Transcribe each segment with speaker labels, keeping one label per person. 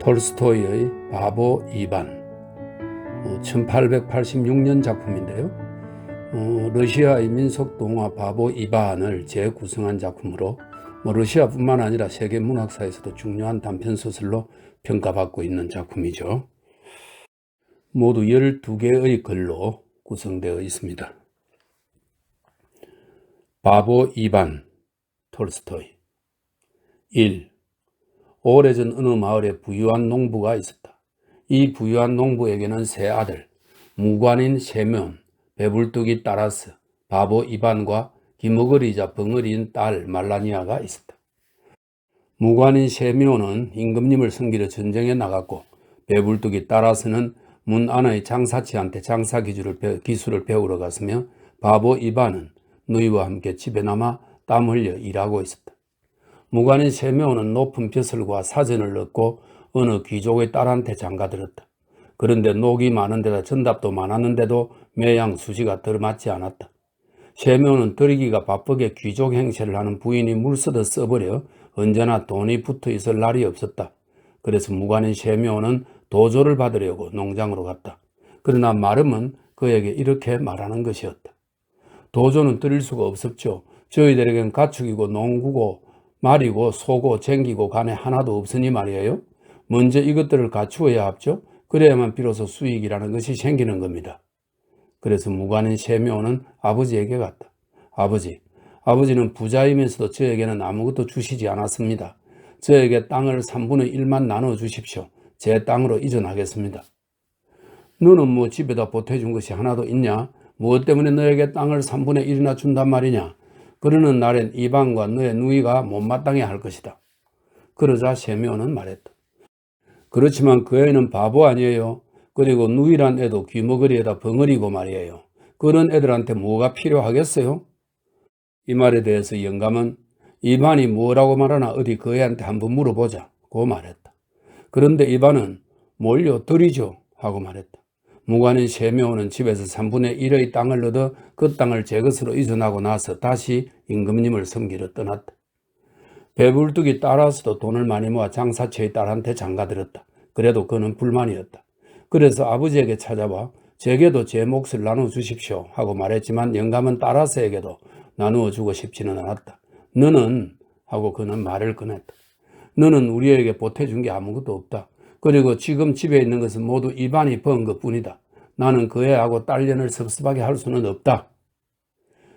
Speaker 1: 톨스토이의 바보 이반, 1886년 작품인데요. 러시아의 민속동화 바보 이반을 재구성한 작품으로 러시아뿐만 아니라 세계 문학사에서도 중요한 단편소설로 평가받고 있는 작품이죠. 모두 12개의 글로 구성되어 있습니다. 바보 이반, 톨스토이. 1. 오래전 어느 마을에 부유한 농부가 있었다. 이 부유한 농부에게는 세 아들, 무관인 세면, 배불뚝이 따라스, 바보 이반과 기머거리자 벙어리인 딸 말라니아가 있었다. 무관인 세면은 임금님을 섬기러 전쟁에 나갔고, 배불뚝이 따라스는 문 안의 장사치한테 장사 기술을 배우러 갔으며, 바보 이반은 누이와 함께 집에 남아 땀 흘려 일하고 있었다. 무관인 세명은 높은 벼슬과 사전을 얻고 어느 귀족의 딸한테 장가들었다. 그런데 녹이 많은 데다 전답도 많았는데도 매양 수지가 들어맞지 않았다. 세명은 들이기가 바쁘게 귀족 행세를 하는 부인이 물쓰듯 써버려 언제나 돈이 붙어 있을 날이 없었다. 그래서 무관인 세명은 도조를 받으려고 농장으로 갔다. 그러나 마름은 그에게 이렇게 말하는 것이었다. 도조는 드릴 수가 없었죠. 저희들에겐 가축이고 농구고 말이고 소고 쟁기고 간에 하나도 없으니 말이에요. 먼저 이것들을 갖추어야 합죠. 그래야만 비로소 수익이라는 것이 생기는 겁니다. 그래서 무관인 세묘는 아버지에게 갔다. 아버지는 부자이면서도 저에게는 아무것도 주시지 않았습니다. 저에게 땅을 3분의 1만 나눠 주십시오. 제 땅으로 이전하겠습니다. 너는 집에다 보태준 것이 하나도 있냐? 무엇 때문에 너에게 땅을 3분의 1이나 준단 말이냐? 그러는 날엔 이방과 너의 누이가 못마땅해 할 것이다. 그러자 세묘는 말했다. 그렇지만 그 애는 바보 아니에요. 그리고 누이란 애도 귀머거리에다 벙어리고 말이에요. 그런 애들한테 뭐가 필요하겠어요? 이 말에 대해서 영감은 이반이 뭐라고 말하나 어디 그 애한테 한번 물어보자 고 말했다. 그런데 이반은 뭘요? 드리죠 하고 말했다. 무관인 세묘는 집에서 3분의 1의 땅을 얻어 그 땅을 제 것으로 이전하고 나서 다시 임금님을 섬기러 떠났다. 배불뚝이 따라서도 돈을 많이 모아 장사처의 딸한테 장가들었다. 그래도 그는 불만이었다. 그래서 아버지에게 찾아와 제게도 제 몫을 나눠주십시오 하고 말했지만 영감은 따라서에게도 나누어 주고 싶지는 않았다. 너는 하고 그는 말을 꺼냈다. 너는 우리에게 보태준 게 아무것도 없다. 그리고 지금 집에 있는 것은 모두 이반이 번 것뿐이다. 나는 그 애하고 딸년을 섭섭하게 할 수는 없다.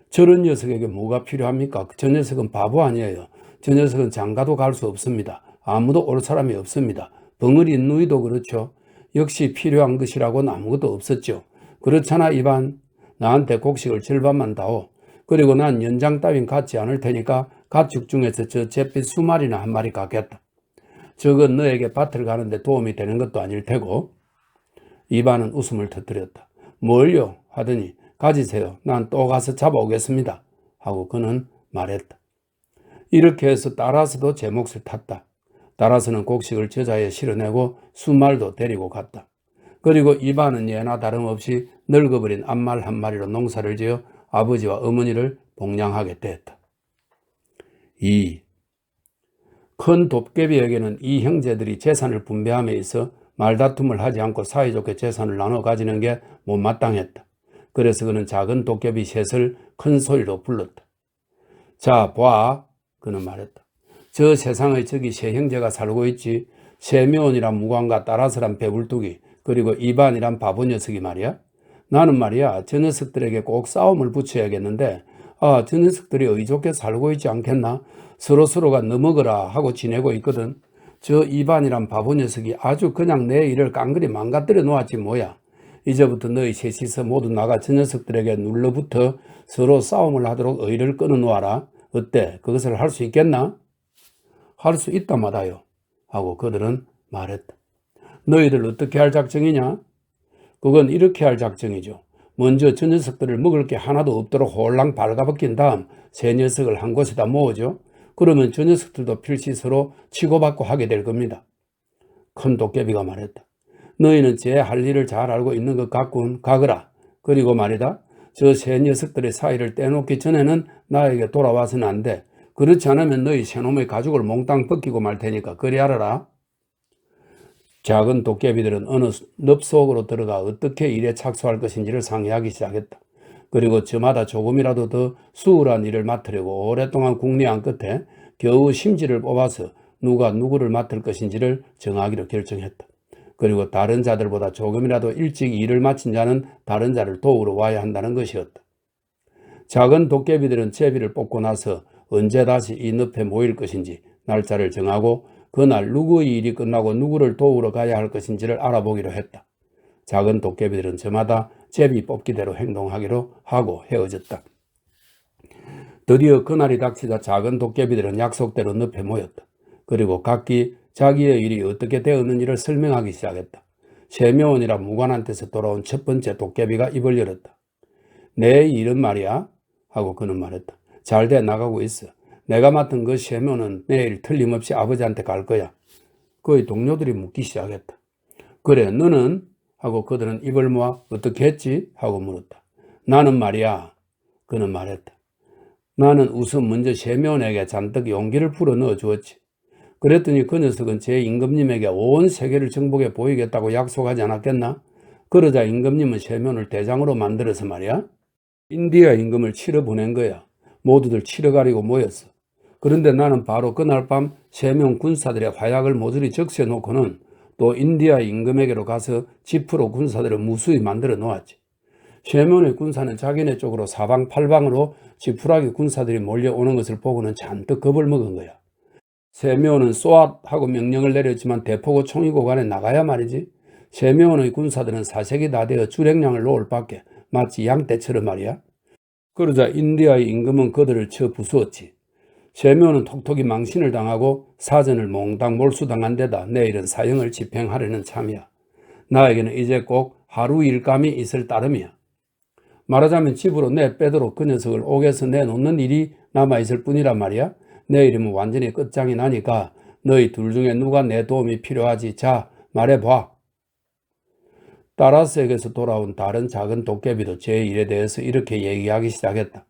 Speaker 1: 저런 녀석에게 뭐가 필요합니까? 저 녀석은 바보 아니에요. 저 녀석은 장가도 갈 수 없습니다. 아무도 올 사람이 없습니다. 벙어리 누이도 그렇죠. 역시 필요한 것이라고는 아무것도 없었죠. 그렇잖아 이반. 나한테 곡식을 절반만 다오. 그리고 난 연장 따윈 갖지 않을 테니까 가축 중에서 저 잿빛 수마리나 한 마리 갖겠다. 저건 너에게 밭을 가는데 도움이 되는 것도 아닐 테고. 이반은 웃음을 터뜨렸다. 뭘요? 하더니 가지세요. 난 또 가서 잡아오겠습니다. 하고 그는 말했다. 이렇게 해서 따라서도 제 몫을 탔다. 따라서는 곡식을 저자에 실어내고 수말도 데리고 갔다. 그리고 이반은 예나 다름없이 늙어버린 암말 한 마리로 농사를 지어 아버지와 어머니를 복양하게 되었다. 2. 큰 돕개비에게는 이 형제들이 재산을 분배함에 있어 말다툼을 하지 않고 사이좋게 재산을 나눠 가지는 게 못마땅했다. 그래서 그는 작은 도깨비 셋을 큰 소리로 불렀다. 자, 봐. 그는 말했다. 저 세상의 저기 세 형제가 살고 있지. 세묘원이란 무관과 따라서란 배불뚝이 그리고 이반이란 바보 녀석이 말이야. 나는 말이야 저 녀석들에게 꼭 싸움을 붙여야겠는데 저 녀석들이 의좋게 살고 있지 않겠나? 서로서로가 너먹어라 하고 지내고 있거든. 저 이반이란 바보 녀석이 아주 그냥 내 일을 깡그리 망가뜨려 놓았지 뭐야. 이제부터 너희 셋이서 모두 나가 저 녀석들에게 눌러붙어 서로 싸움을 하도록 의를 끊어놓아라. 어때? 그것을 할 수 있겠나? 할 수 있다마다요. 하고 그들은 말했다. 너희들 어떻게 할 작정이냐? 그건 이렇게 할 작정이죠. 먼저 저 녀석들을 먹을 게 하나도 없도록 홀랑 발가벗긴 다음 세 녀석을 한 곳에다 모으죠. 그러면 저 녀석들도 필시 서로 치고받고 하게 될 겁니다. 큰 도깨비가 말했다. 너희는 제 할 일을 잘 알고 있는 것 같군. 가거라. 그리고 말이다. 저 세 녀석들의 사이를 떼놓기 전에는 나에게 돌아와서는 안 돼. 그렇지 않으면 너희 새놈의 가죽을 몽땅 벗기고 말 테니까 그리 알아라. 작은 도깨비들은 어느 늪 속으로 들어가 어떻게 일에 착수할 것인지를 상의하기 시작했다. 그리고 저마다 조금이라도 더 수월한 일을 맡으려고 오랫동안 궁리한 끝에 겨우 심지를 뽑아서 누가 누구를 맡을 것인지를 정하기로 결정했다. 그리고 다른 자들보다 조금이라도 일찍 일을 마친 자는 다른 자를 도우러 와야 한다는 것이었다. 작은 도깨비들은 제비를 뽑고 나서 언제 다시 이 늪에 모일 것인지 날짜를 정하고 그날 누구의 일이 끝나고 누구를 도우러 가야 할 것인지를 알아보기로 했다. 작은 도깨비들은 저마다 제비 뽑기대로 행동하기로 하고 헤어졌다. 드디어 그날이 닥치자 작은 도깨비들은 약속대로 늪에 모였다. 그리고 각기 자기의 일이 어떻게 되었는지를 설명하기 시작했다. 세묘원이라 무관한테서 돌아온 첫 번째 도깨비가 입을 열었다. 내 일은 말이야 하고 그는 말했다. 잘 돼 나가고 있어. 내가 맡은 그 세묘는 내일 틀림없이 아버지한테 갈 거야. 그의 동료들이 묻기 시작했다. 그래 너는? 하고 그들은 입을 모아 어떻게 했지? 하고 물었다. 나는 말이야. 그는 말했다. 나는 우선 먼저 세묘원에게 잔뜩 용기를 불어넣어 주었지. 그랬더니 그 녀석은 제 임금님에게 온 세계를 정복해 보이겠다고 약속하지 않았겠나? 그러자 임금님은 세묘원을 대장으로 만들어서 말이야. 인디아 임금을 치러 보낸 거야. 모두들 치러 가리고 모였어. 그런데 나는 바로 그날 밤 세명 군사들의 화약을 모조리 적셔 놓고는 또 인디아 임금에게로 가서 지프로 군사들을 무수히 만들어 놓았지. 세면의 군사는 자기네 쪽으로 사방팔방으로 지푸라기 군사들이 몰려오는 것을 보고는 잔뜩 겁을 먹은 거야. 세면은 쏘앗 하고 명령을 내렸지만 대포고 총이고 간에 나가야 말이지. 세면의 군사들은 사색이 다 되어 주력량을 놓을 밖에 마치 양떼처럼 말이야. 그러자 인디아의 임금은 그들을 쳐 부수었지. 세면은 톡톡히 망신을 당하고 사전을 몽땅 몰수당한 데다 내일은 사형을 집행하려는 참이야. 나에게는 이제 꼭 하루 일감이 있을 따름이야. 말하자면 집으로 내빼도록 그 녀석을 옥에서 내놓는 일이 남아있을 뿐이란 말이야. 내일이면 완전히 끝장이 나니까 너희 둘 중에 누가 내 도움이 필요하지? 자, 말해봐. 따라스에게서 돌아온 다른 작은 도깨비도 제 일에 대해서 이렇게 얘기하기 시작했다.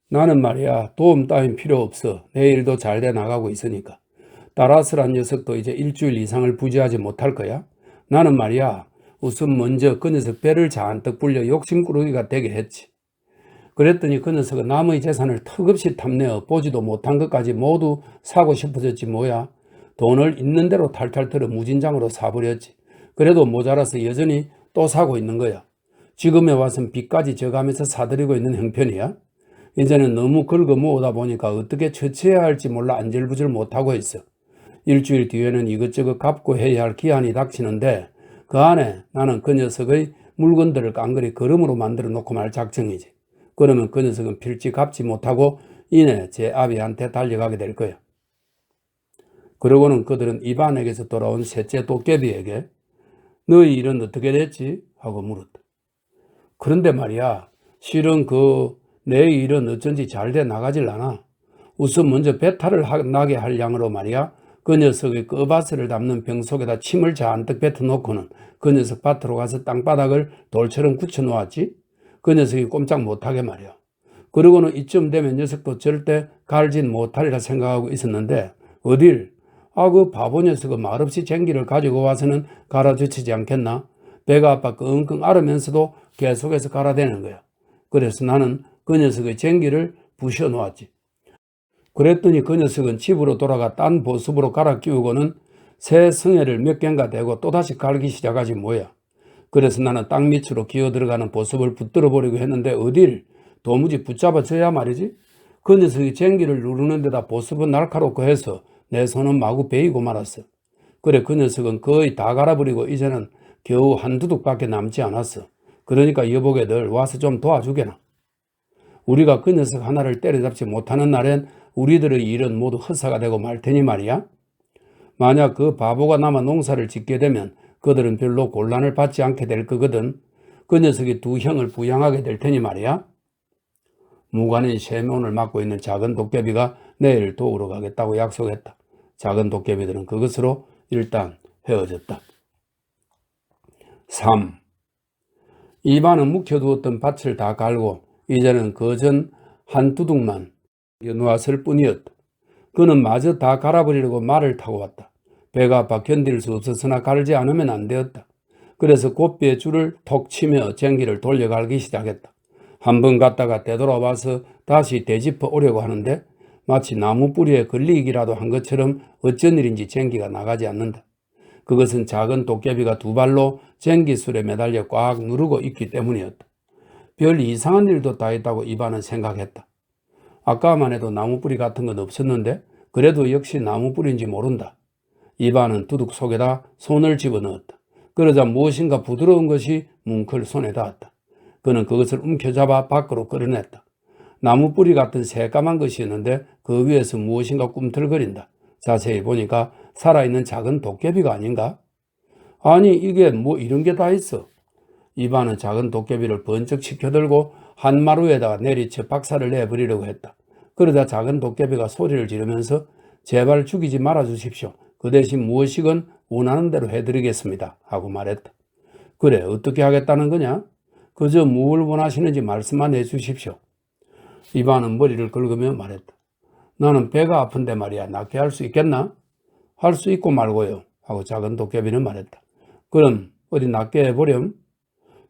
Speaker 1: 나는 말이야 도움 따윈 필요 없어. 내 일도 잘 돼 나가고 있으니까. 따라스란 녀석도 이제 일주일 이상을 부지하지 못할 거야. 나는 말이야 우선 먼저 그 녀석 배를 잔뜩 불려 욕심꾸러기가 되게 했지. 그랬더니 그 녀석은 남의 재산을 턱없이 탐내어 보지도 못한 것까지 모두 사고 싶어졌지 뭐야. 돈을 있는 대로 탈탈 털어 무진장으로 사버렸지. 그래도 모자라서 여전히 또 사고 있는 거야. 지금에 와선 빚까지 져가면서 사들이고 있는 형편이야. 이제는 너무 긁어 모으다 보니까 어떻게 처치해야 할지 몰라 안절부절 못하고 있어. 일주일 뒤에는 이것저것 갚고 해야 할 기한이 닥치는데 그 안에 나는 그 녀석의 물건들을 깡그리 걸음으로 만들어 놓고 말 작정이지. 그러면 그 녀석은 필지 갚지 못하고 이내 제 아비한테 달려가게 될 거야. 그러고는 그들은 이반에게서 돌아온 셋째 도깨비에게 너희 일은 어떻게 됐지? 하고 물었다. 그런데 말이야 실은 내 일은 어쩐지 잘 돼 나가질 않아. 우선 먼저 배탈을 나게 할 양으로 말이야 그 녀석의 끄바스를 담는 병 속에다 침을 잔뜩 뱉어놓고는 그 녀석 밭으로 가서 땅바닥을 돌처럼 굳혀놓았지. 그 녀석이 꼼짝 못하게 말이야. 그러고는 이쯤 되면 녀석도 절대 갈진 못하리라 생각하고 있었는데 어딜? 그 바보 녀석은 말없이 쟁기를 가지고 와서는 갈아주치지 않겠나? 배가 아파 끙끙 앓으면서도 계속해서 갈아대는 거야. 그래서 나는 그 녀석의 쟁기를 부셔 놓았지. 그랬더니 그 녀석은 집으로 돌아가 딴 보습으로 갈아 끼우고는 새 성에를 몇 개인가 대고 또다시 갈기 시작하지 뭐야. 그래서 나는 땅 밑으로 기어 들어가는 보습을 붙들어 버리고 했는데 어딜 도무지 붙잡아져야 말이지. 그 녀석이 쟁기를 누르는 데다 보습은 날카롭고 해서 내 손은 마구 베이고 말았어. 그래 그 녀석은 거의 다 갈아버리고 이제는 겨우 한두 둑밖에 남지 않았어. 그러니까 여보게들 와서 좀 도와주게나. 우리가 그 녀석 하나를 때려잡지 못하는 날엔 우리들의 일은 모두 헛사가 되고 말 테니 말이야. 만약 그 바보가 남아 농사를 짓게 되면 그들은 별로 곤란을 받지 않게 될 거거든. 그 녀석이 두 형을 부양하게 될 테니 말이야. 무관인 세면을 맡고 있는 작은 도깨비가 내일 도우러 가겠다고 약속했다. 작은 도깨비들은 그것으로 일단 헤어졌다. 3. 이반은 묵혀두었던 밭을 다 갈고 이제는 거전 한 두둑만 놓았을 뿐이었다. 그는 마저 다 갈아버리려고 말을 타고 왔다. 배가 아파 견딜 수 없었으나 갈지 않으면 안 되었다. 그래서 곧비에 줄을 톡 치며 쟁기를 돌려갈기 시작했다. 한 번 갔다가 되돌아와서 다시 되짚어 오려고 하는데 마치 나무 뿌리에 걸리기라도 한 것처럼 어쩐 일인지 쟁기가 나가지 않는다. 그것은 작은 도깨비가 두 발로 쟁기술에 매달려 꽉 누르고 있기 때문이었다. 별 이상한 일도 다 했다고 이반은 생각했다. 아까만 해도 나무 뿌리 같은 건 없었는데 그래도 역시 나무 뿌리인지 모른다. 이반은 두둑 속에다 손을 집어넣었다. 그러자 무엇인가 부드러운 것이 뭉클 손에 닿았다. 그는 그것을 움켜잡아 밖으로 끌어냈다. 나무 뿌리 같은 새까만 것이었는데 그 위에서 무엇인가 꿈틀거린다. 자세히 보니까 살아있는 작은 도깨비가 아닌가? 아니 이게 뭐 이런 게 다 있어. 이반은 작은 도깨비를 번쩍 치켜들고 한 마루에다가 내리쳐 박살을 내버리려고 했다. 그러자 작은 도깨비가 소리를 지르면서 제발 죽이지 말아 주십시오. 그 대신 무엇이건 원하는 대로 해드리겠습니다. 하고 말했다. 그래 어떻게 하겠다는 거냐? 그저 뭘 원하시는지 말씀만 해주십시오. 이반은 머리를 긁으며 말했다. 나는 배가 아픈데 말이야. 낫게 할 수 있겠나? 할 수 있고 말고요. 하고 작은 도깨비는 말했다. 그럼 어디 낫게 해보렴?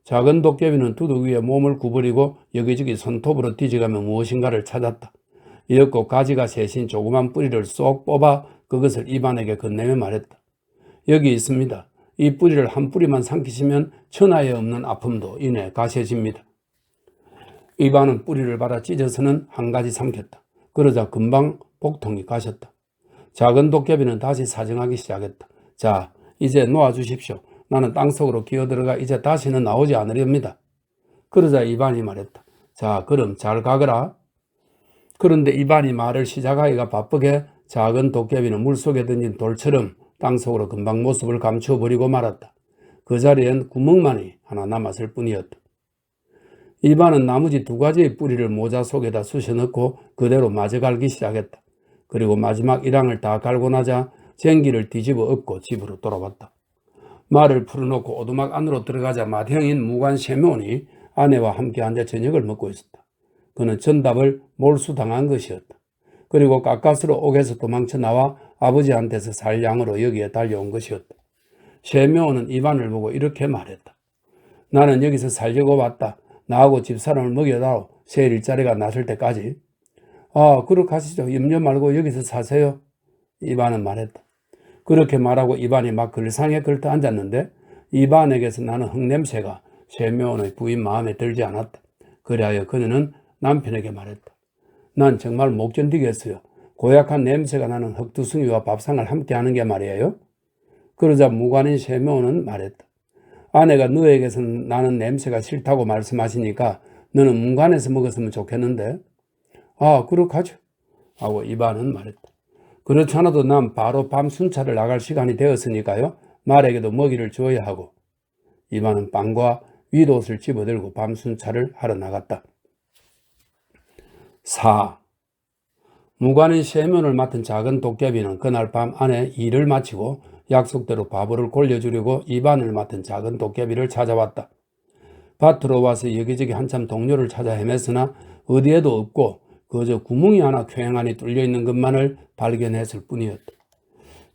Speaker 1: 작은 도깨비는 두둑 위에 몸을 구부리고 여기저기 손톱으로 뒤져가며 무엇인가를 찾았다. 이윽고 가지가 셋인 조그만 뿌리를 쏙 뽑아 그것을 이반에게 건네며 말했다. 여기 있습니다. 이 뿌리를 한 뿌리만 삼키시면 천하에 없는 아픔도 이내 가셔집니다. 이반은 뿌리를 받아 찢어서는 한 가지 삼켰다. 그러자 금방 복통이 가셨다. 작은 도깨비는 다시 사정하기 시작했다. 자, 이제 놓아주십시오. 나는 땅속으로 기어들어가 이제 다시는 나오지 않으렵니다. 그러자 이반이 말했다. 자, 그럼 잘 가거라. 그런데 이반이 말을 시작하기가 바쁘게 작은 도깨비는 물속에 던진 돌처럼 땅속으로 금방 모습을 감춰버리고 말았다. 그 자리엔 구멍만이 하나 남았을 뿐이었다. 이반은 나머지 두 가지의 뿌리를 모자 속에다 쑤셔넣고 그대로 마저 갈기 시작했다. 그리고 마지막 일항을 다 갈고 나자 쟁기를 뒤집어 엎고 집으로 돌아왔다. 말을 풀어놓고 오두막 안으로 들어가자 맏형인 무관 셰몬이 아내와 함께 앉아 저녁을 먹고 있었다. 그는 전답을 몰수당한 것이었다. 그리고 가까스로 옥에서 도망쳐 나와 아버지한테서 살 양으로 여기에 달려온 것이었다. 셰몬은 이반을 보고 이렇게 말했다. 나는 여기서 살려고 왔다. 나하고 집사람을 먹여다오. 새 일자리가 났을 때까지. 아, 그렇게 하시죠. 염려 말고 여기서 사세요. 이반은 말했다. 그렇게 말하고 이반이 막 글상에 걸터 앉았는데 이반에게서 나는 흙냄새가 셰몬의 부인 마음에 들지 않았다. 그리하여 그녀는 남편에게 말했다. 난 정말 못 견디겠어요. 고약한 냄새가 나는 흙두숭이와 밥상을 함께 하는 게 말이에요. 그러자 무관인 셰몬은 말했다. 아내가 너에게서 나는 냄새가 싫다고 말씀하시니까 너는 문관에서 먹었으면 좋겠는데. 아, 그렇게하죠. 하고 이반은 말했다. 그렇지 않아도 난 바로 밤 순찰을 나갈 시간이 되었으니까요. 말에게도 먹이를 줘야 하고. 이반은 빵과 윗옷을 집어들고 밤 순찰을 하러 나갔다. 4. 무관인 셰몬을 맡은 작은 도깨비는 그날 밤 안에 일을 마치고 약속대로 바보를 골려주려고 이반을 맡은 작은 도깨비를 찾아왔다. 밭으로 와서 여기저기 한참 동료를 찾아 헤맸으나 어디에도 없고 그저 구멍이 하나 쾌행하니 뚫려있는 것만을 발견했을 뿐이었다.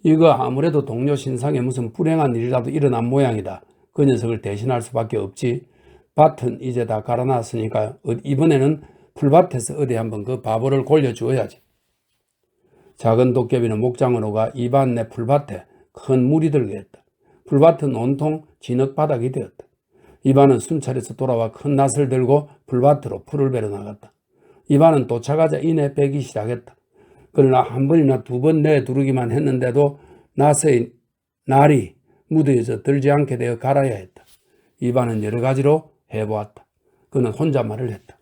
Speaker 1: 이거 아무래도 동료 신상에 무슨 불행한 일이라도 일어난 모양이다. 그 녀석을 대신할 수밖에 없지. 밭은 이제 다 갈아놨으니까 이번에는 풀밭에서 어디 한번 그 바보를 골려주어야지. 작은 도깨비는 목장으로 가 이반 내 풀밭에 큰 물이 들게 했다. 풀밭은 온통 진흙바닥이 되었다. 이반은 순찰에서 돌아와 큰 낫을 들고 풀밭으로 풀을 베러 나갔다. 이반은 도착하자 이내 베기 시작했다. 그러나 한 번이나 두 번 내두르기만 했는데도 낫의 날이 무뎌져 들지 않게 되어 갈아야 했다. 이반은 여러 가지로 해보았다. 그는 혼잣말을 했다.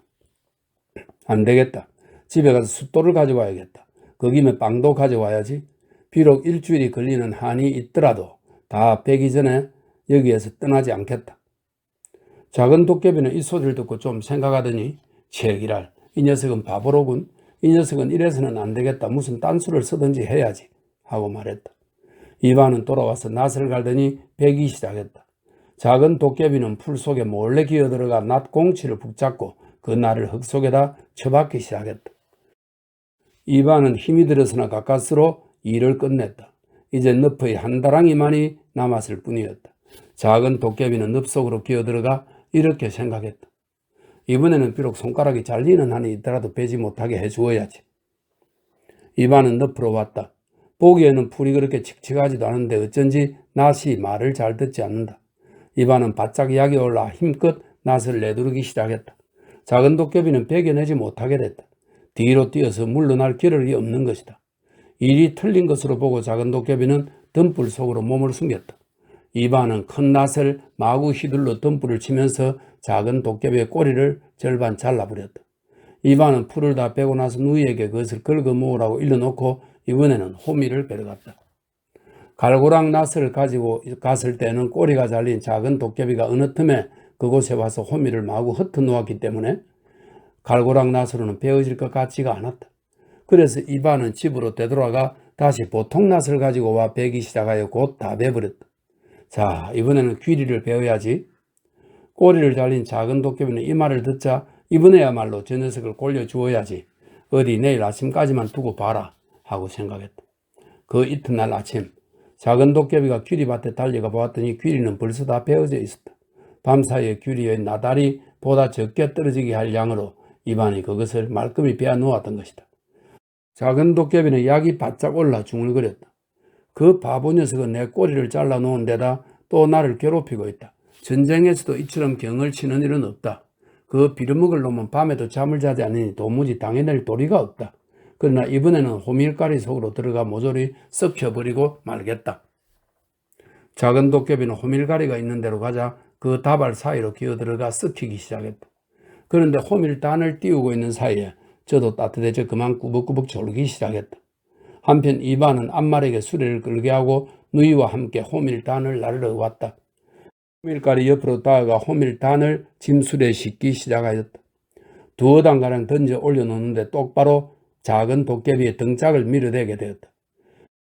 Speaker 1: 안 되겠다. 집에 가서 숫돌을 가져와야겠다. 그 김에 빵도 가져와야지. 비록 일주일이 걸리는 한이 있더라도 다 베기 전에 여기에서 떠나지 않겠다. 작은 도깨비는 이 소리를 듣고 좀 생각하더니 제기랄 이 녀석은 바보로군. 이 녀석은 이래서는 안 되겠다. 무슨 딴수를 쓰든지 해야지 하고 말했다. 이반은 돌아와서 낫을 갈더니 베기 시작했다. 작은 도깨비는 풀 속에 몰래 기어들어가 낫 공치를 붙잡고 그 날을 흙 속에다 쳐박기 시작했다. 이반은 힘이 들어서나 가까스로 일을 끝냈다. 이제 늪의 한 다랑이만이 남았을 뿐이었다. 작은 도깨비는 늪 속으로 기어들어가 이렇게 생각했다. 이번에는 비록 손가락이 잘리는 한이 있더라도 베지 못하게 해주어야지. 이반은 늪으로 왔다. 보기에는 풀이 그렇게 칙칙하지도 않은데 어쩐지 낫이 말을 잘 듣지 않는다. 이반은 바짝 약이 올라 힘껏 낫을 내두르기 시작했다. 작은 도깨비는 베겨내지 못하게 됐다. 뒤로 뛰어서 물러날 겨를이 없는 것이다. 일이 틀린 것으로 보고 작은 도깨비는 등불 속으로 몸을 숨겼다. 이반은 큰 낫을 마구 휘둘러 등불을 치면서 작은 도깨비의 꼬리를 절반 잘라버렸다. 이반은 풀을 다 베고 나서 누이에게 그것을 긁어 모으라고 일러놓고 이번에는 호미를 베러 갔다. 갈고랑 낫을 가지고 갔을 때는 꼬리가 잘린 작은 도깨비가 어느 틈에 그곳에 와서 호미를 마구 흩어놓았기 때문에 갈고랑 낫으로는 베어질 것 같지가 않았다. 그래서 이반은 집으로 되돌아가 다시 보통 낫을 가지고 와 베기 시작하여 곧 다 베버렸다. 자, 이번에는 귀리를 베어야지. 꼬리를 잘린 작은 도깨비는 이 말을 듣자 이번에야말로 저 녀석을 골려주어야지. 어디 내일 아침까지만 두고 봐라 하고 생각했다. 그 이튿날 아침 작은 도깨비가 귀리밭에 달려가 보았더니 귀리는 벌써 다 베어져 있었다. 밤사이에 귀리의 나달이 보다 적게 떨어지게 할 양으로 이반이 그것을 말끔히 베어 놓았던 것이다. 작은 도깨비는 약이 바짝 올라 중얼거렸다. 그 바보 녀석은 내 꼬리를 잘라 놓은 데다 또 나를 괴롭히고 있다. 전쟁에서도 이처럼 경을 치는 일은 없다. 그 빌어먹을 놈은 밤에도 잠을 자지 않으니 도무지 당해낼 도리가 없다. 그러나 이번에는 호밀가리 속으로 들어가 모조리 썩혀버리고 말겠다. 작은 도깨비는 호밀가리가 있는 데로 가자 그 다발 사이로 기어들어가 썩히기 시작했다. 그런데 호밀단을 띄우고 있는 사이에 저도 따뜻해져 그만 꾸벅꾸벅 졸기 시작했다. 한편 이반은 암말에게 수레를 끌게 하고 누이와 함께 호밀단을 나르러 왔다. 호밀가리 옆으로 다가가 호밀단을 짐수레에 싣기 시작하였다. 두어 단가량 던져 올려놓는데 똑바로 작은 도깨비의 등짝을 밀어대게 되었다.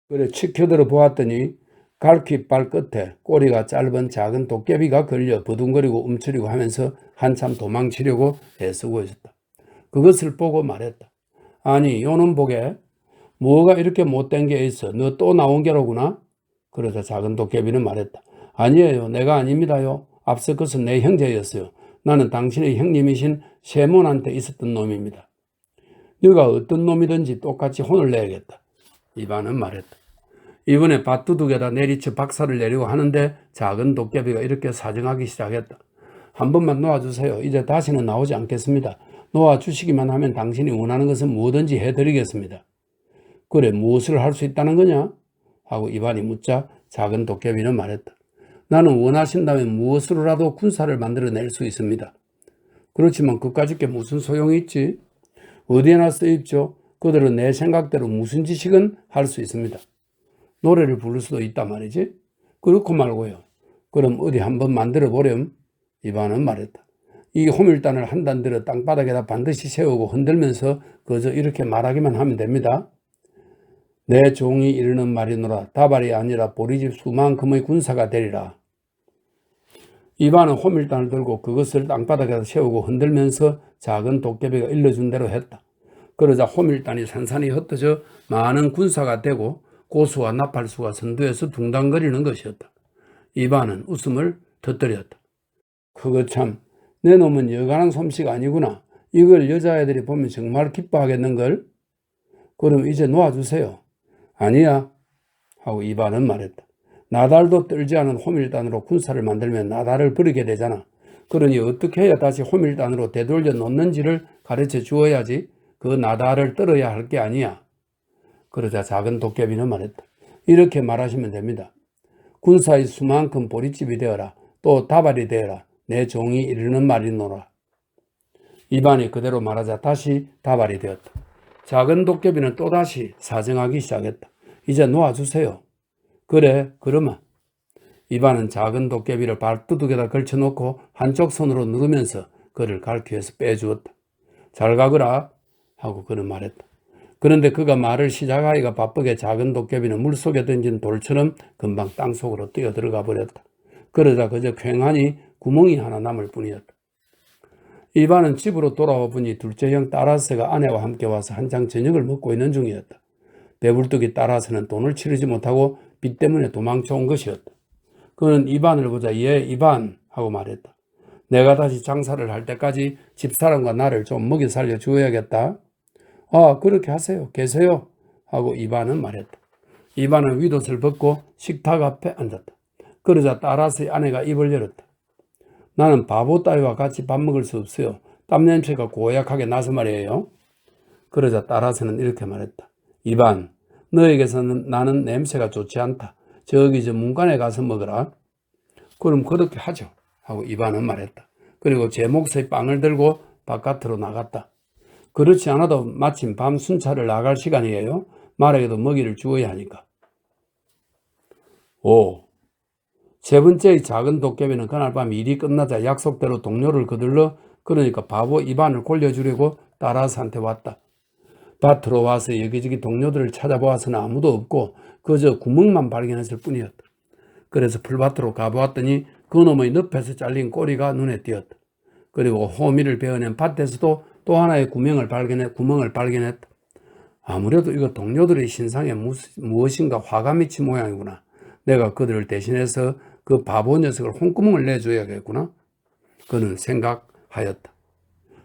Speaker 1: 그래 치켜들어 보았더니 갈퀴발 끝에 꼬리가 짧은 작은 도깨비가 걸려 버둥거리고 움츠리고 하면서 한참 도망치려고 애쓰고 있었다. 그것을 보고 말했다. 아니 요놈 보게 뭐가 이렇게 못된 게 있어. 너 또 나온 게로구나. 그러자 작은 도깨비는 말했다. 아니에요. 내가 아닙니다요. 앞서 것은 내 형제였어요. 나는 당신의 형님이신 세몬한테 있었던 놈입니다. 너가 어떤 놈이든지 똑같이 혼을 내야겠다. 이반은 말했다. 이번에 밭두둑에다 내리쳐 박살을 내려고 하는데 작은 도깨비가 이렇게 사정하기 시작했다. 한 번만 놓아주세요. 이제 다시는 나오지 않겠습니다. 놓아주시기만 하면 당신이 원하는 것은 뭐든지 해드리겠습니다. 그래 무엇을 할 수 있다는 거냐? 하고 이반이 묻자 작은 도깨비는 말했다. 나는 원하신다면 무엇으로라도 군사를 만들어낼 수 있습니다. 그렇지만 그까짓 게 무슨 소용이 있지? 어디에나 쓰입죠. 그들은 내 생각대로 무슨 지식은 할 수 있습니다. 노래를 부를 수도 있단 말이지. 그렇고 말고요. 그럼 어디 한번 만들어 보렴. 이반은 말했다. 이 호밀단을 한 단 들어 땅바닥에다 반드시 세우고 흔들면서 그저 이렇게 말하기만 하면 됩니다. 내 종이 이르는 말이노라. 다발이 아니라 보리집 수만큼의 군사가 되리라. 이반은 호밀단을 들고 그것을 땅바닥에다 세우고 흔들면서 작은 도깨비가 일러준 대로 했다. 그러자 호밀단이 산산이 흩어져 많은 군사가 되고 고수와 나팔수가 선두에서 둥당거리는 것이었다. 이반은 웃음을 터뜨렸다. 그거 참, 내 놈은 여간한 솜씨가 아니구나. 이걸 여자애들이 보면 정말 기뻐하겠는걸? 그럼 이제 놓아주세요. 아니야. 하고 이반은 말했다. 나달도 떨지 않은 호밀단으로 군사를 만들면 나달을 버리게 되잖아. 그러니 어떻게 해야 다시 호밀단으로 되돌려 놓는지를 가르쳐 주어야지 그 나달을 떨어야 할 게 아니야. 그러자 작은 도깨비는 말했다. 이렇게 말하시면 됩니다. 군사의 수만큼 보릿집이 되어라. 또 다발이 되어라. 내 종이 이르는 말이노라. 이반이 그대로 말하자 다시 다발이 되었다. 작은 도깨비는 또다시 사정하기 시작했다. 이제 놓아주세요. 그래, 그러면. 이반은 작은 도깨비를 발두둑에다 걸쳐놓고 한쪽 손으로 누르면서 그를 갈퀴에서 빼주었다. 잘 가거라 하고 그는 말했다. 그런데 그가 말을 시작하기가 바쁘게 작은 도깨비는 물속에 던진 돌처럼 금방 땅속으로 뛰어들어가 버렸다. 그러자 그저 퀭하니 구멍이 하나 남을 뿐이었다. 이반은 집으로 돌아와 보니 둘째 형 따라스가 아내와 함께 와서 한창 저녁을 먹고 있는 중이었다. 배불뚝이 따라서는 돈을 치르지 못하고 빚 때문에 도망쳐 온 것이었다. 그는 이반을 보자 예 이반 하고 말했다. 내가 다시 장사를 할 때까지 집사람과 나를 좀 먹여 살려 주어야겠다. 아 그렇게 하세요. 계세요. 하고 이반은 말했다. 이반은 윗옷을 벗고 식탁 앞에 앉았다. 그러자 따라서의 아내가 입을 열었다. 나는 바보 따위와 같이 밥 먹을 수 없어요. 땀 냄새가 고약하게 나서 말이에요. 그러자 따라서는 이렇게 말했다. 이반, 너에게서는 나는 냄새가 좋지 않다. 저기 저 문간에 가서 먹어라. 그럼 그렇게 하죠. 하고 이반은 말했다. 그리고 제 몫의 빵을 들고 바깥으로 나갔다. 그렇지 않아도 마침 밤 순찰을 나갈 시간이에요. 말에게도 먹이를 주어야 하니까. 5. 세 번째의 작은 도깨비는 그날 밤 일이 끝나자 약속대로 동료를 거들러 그러니까 바보 이반을 골려주려고 따라서한테 왔다. 밭으로 와서 여기저기 동료들을 찾아보아서는 아무도 없고 그저 구멍만 발견했을 뿐이었다. 그래서 풀밭으로 가보았더니 그놈의 늪에서 잘린 꼬리가 눈에 띄었다. 그리고 호미를 베어낸 밭에서도 또 하나의 구멍을 발견했다. 아무래도 이거 동료들의 신상에 무엇인가 화가 미친 모양이구나. 내가 그들을 대신해서 그 바보 녀석을 홍구멍을 내줘야겠구나. 그는 생각하였다.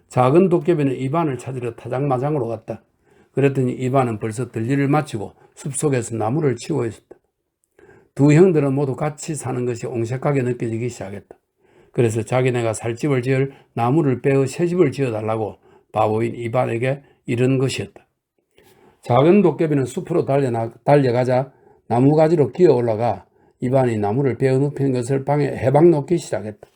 Speaker 1: 작은 도깨비는 이반을 찾으러 타작마장으로 갔다. 그랬더니 이반은 벌써 들일을 마치고 숲속에서 나무를 치고 있었다. 두 형들은 모두 같이 사는 것이 옹색하게 느껴지기 시작했다. 그래서 자기네가 살 집을 지을 나무를 베어 새 집을 지어달라고 바보인 이반에게 이런 것이었다. 작은 도깨비는 숲으로 달려가자 나무가지로 기어 올라가 이반이 나무를 베어 눕힌 것을 방에 해방 놓기 시작했다.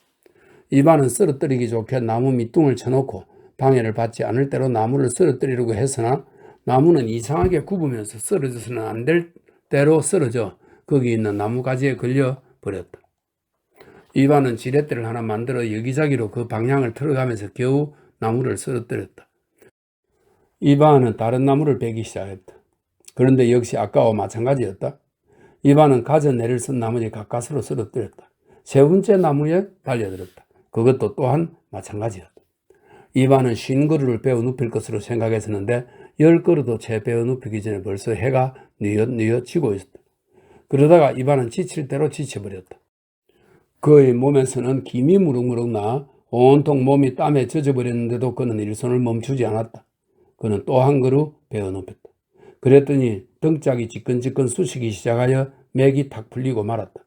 Speaker 1: 이반은 쓰러뜨리기 좋게 나무 밑둥을 쳐놓고 방해를 받지 않을 대로 나무를 쓰러뜨리려고 했으나 나무는 이상하게 굽으면서 쓰러져서는 안 될 대로 쓰러져 거기 있는 나무가지에 걸려 버렸다. 이반은 지렛대를 하나 만들어 여기저기로 그 방향을 틀어가면서 겨우 나무를 쓰러뜨렸다. 이반은 다른 나무를 베기 시작했다. 그런데 역시 아까와 마찬가지였다. 이반은 가져내릴 쓴 나머지 가까스로 쓰러뜨렸다. 세 번째 나무에 달려들었다. 그것도 또한 마찬가지였다. 이반은 50그루를 베어 눕힐 것으로 생각했었는데 10그루도 채 베어 눕히기 전에 벌써 해가 뉘엿뉘엿 지고 있었다. 그러다가 이반은 지칠 대로 지쳐버렸다. 그의 몸에서는 김이 무럭무럭 나 온통 몸이 땀에 젖어버렸는데도 그는 일손을 멈추지 않았다. 그는 또 한 그루 베어 눕혔다. 그랬더니 등짝이 지끈지끈 쑤시기 시작하여 맥이 탁 풀리고 말았다.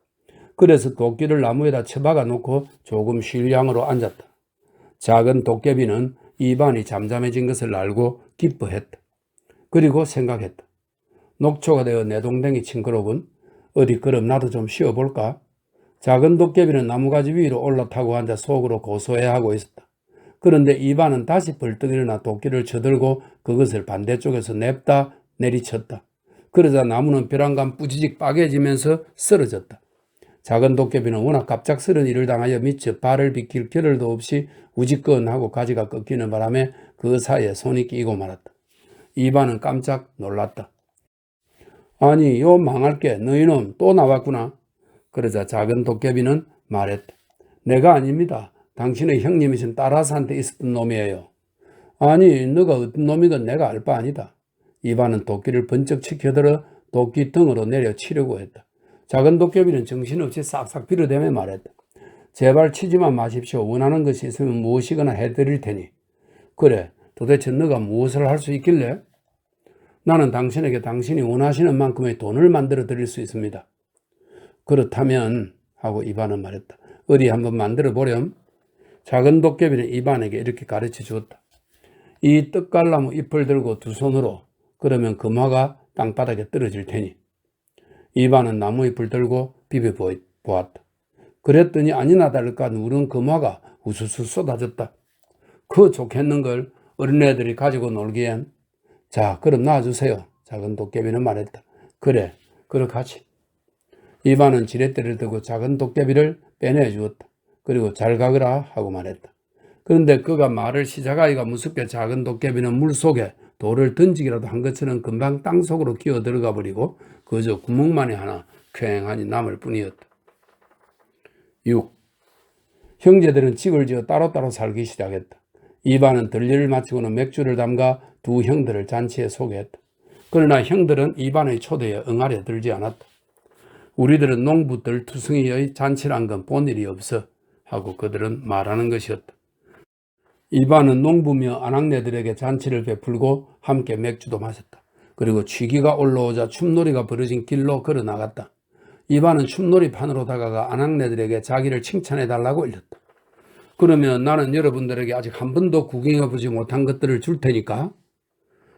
Speaker 1: 그래서 도끼를 나무에다 쳐박아 놓고 조금 쉴 양으로 앉았다. 작은 도깨비는 이반이 잠잠해진 것을 알고 기뻐했다. 그리고 생각했다. 녹초가 되어 내 동댕이 징그러군. 어디 그럼 나도 좀 쉬어볼까? 작은 도깨비는 나무가지 위로 올라타고 앉아 속으로 고소해하고 있었다. 그런데 이반은 다시 벌떡 일어나 도끼를 쳐들고 그것을 반대쪽에서 냅다 내리쳤다. 그러자 나무는 벼랑간 뿌지직 빠개지면서 쓰러졌다. 작은 도깨비는 워낙 갑작스런 일을 당하여 미처 발을 비킬 겨를도 없이 우지건하고 가지가 꺾이는 바람에 그 사이에 손이 끼고 말았다. 이반은 깜짝 놀랐다. 아니 요 망할게 너희놈 또 나왔구나. 그러자 작은 도깨비는 말했다. 내가 아닙니다. 당신의 형님이신 따라서한테 있었던 놈이에요. 아니 너가 어떤 놈이건 내가 알 바 아니다. 이반은 도끼를 번쩍 치켜들어 도끼 등으로 내려치려고 했다. 작은 도깨비는 정신없이 싹싹 빌어대며 말했다. 제발 치지만 마십시오. 원하는 것이 있으면 무엇이거나 해드릴 테니. 그래 도대체 너가 무엇을 할 수 있길래? 나는 당신에게 당신이 원하시는 만큼의 돈을 만들어 드릴 수 있습니다. 그렇다면 하고 이반은 말했다. 어디 한번 만들어 보렴. 작은 도깨비는 이반에게 이렇게 가르쳐 주었다. 이 떡갈나무 잎을 들고 두 손으로 그러면 금화가 땅바닥에 떨어질 테니. 이반은 나무잎을 들고 비벼 보았다. 그랬더니 아니나 다를까 누런 금화가 우수수 쏟아졌다. 그 좋겠는걸 어린애들이 가지고 놀기엔. 자 그럼 놔주세요. 작은 도깨비는 말했다. 그래 그렇게 하지. 이반은 지렛대를 들고 작은 도깨비를 빼내 주었다. 그리고 잘 가거라 하고 말했다. 그런데 그가 말을 시작하기가 무섭게 작은 도깨비는 물속에 돌을 던지기라도 한 것처럼 금방 땅속으로 기어 들어가 버리고 그저 구멍만이 하나 쾌행하니 남을 뿐이었다. 6. 형제들은 집을 지어 따로따로 살기 시작했다. 이반은 들일을 마치고는 맥주를 담가 두 형들을 잔치에 소개했다. 그러나 형들은 이반의 초대에 응하려 들지 않았다. 우리들은 농부들 투성이의 잔치란 건 본 일이 없어 하고 그들은 말하는 것이었다. 이반은 농부며 아낙네들에게 잔치를 베풀고 함께 맥주도 마셨다. 그리고 취기가 올라오자 춤놀이가 벌어진 길로 걸어 나갔다. 이반은 춤놀이판으로 다가가 아낙네들에게 자기를 칭찬해달라고 올렸다. 그러면 나는 여러분들에게 아직 한 번도 구경해보지 못한 것들을 줄 테니까.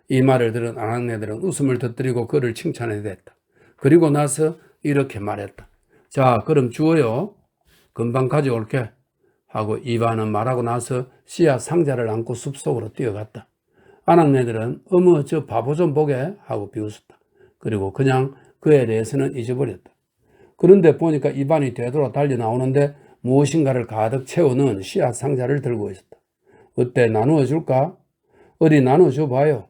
Speaker 1: 이 말을 들은 아낙네들은 웃음을 터뜨리고 그를 칭찬해댔다. 그리고 나서 이렇게 말했다. 자, 그럼 주어요. 금방 가져올게. 하고 이반은 말하고 나서 씨앗 상자를 안고 숲속으로 뛰어갔다. 아낙네들은 어머 저 바보 좀 보게 하고 비웃었다. 그리고 그냥 그에 대해서는 잊어버렸다. 그런데 보니까 이반이 되돌아 달려 나오는데 무엇인가를 가득 채우는 씨앗 상자를 들고 있었다. 어때, 나누어 줄까? 어디 나누어 줘봐요.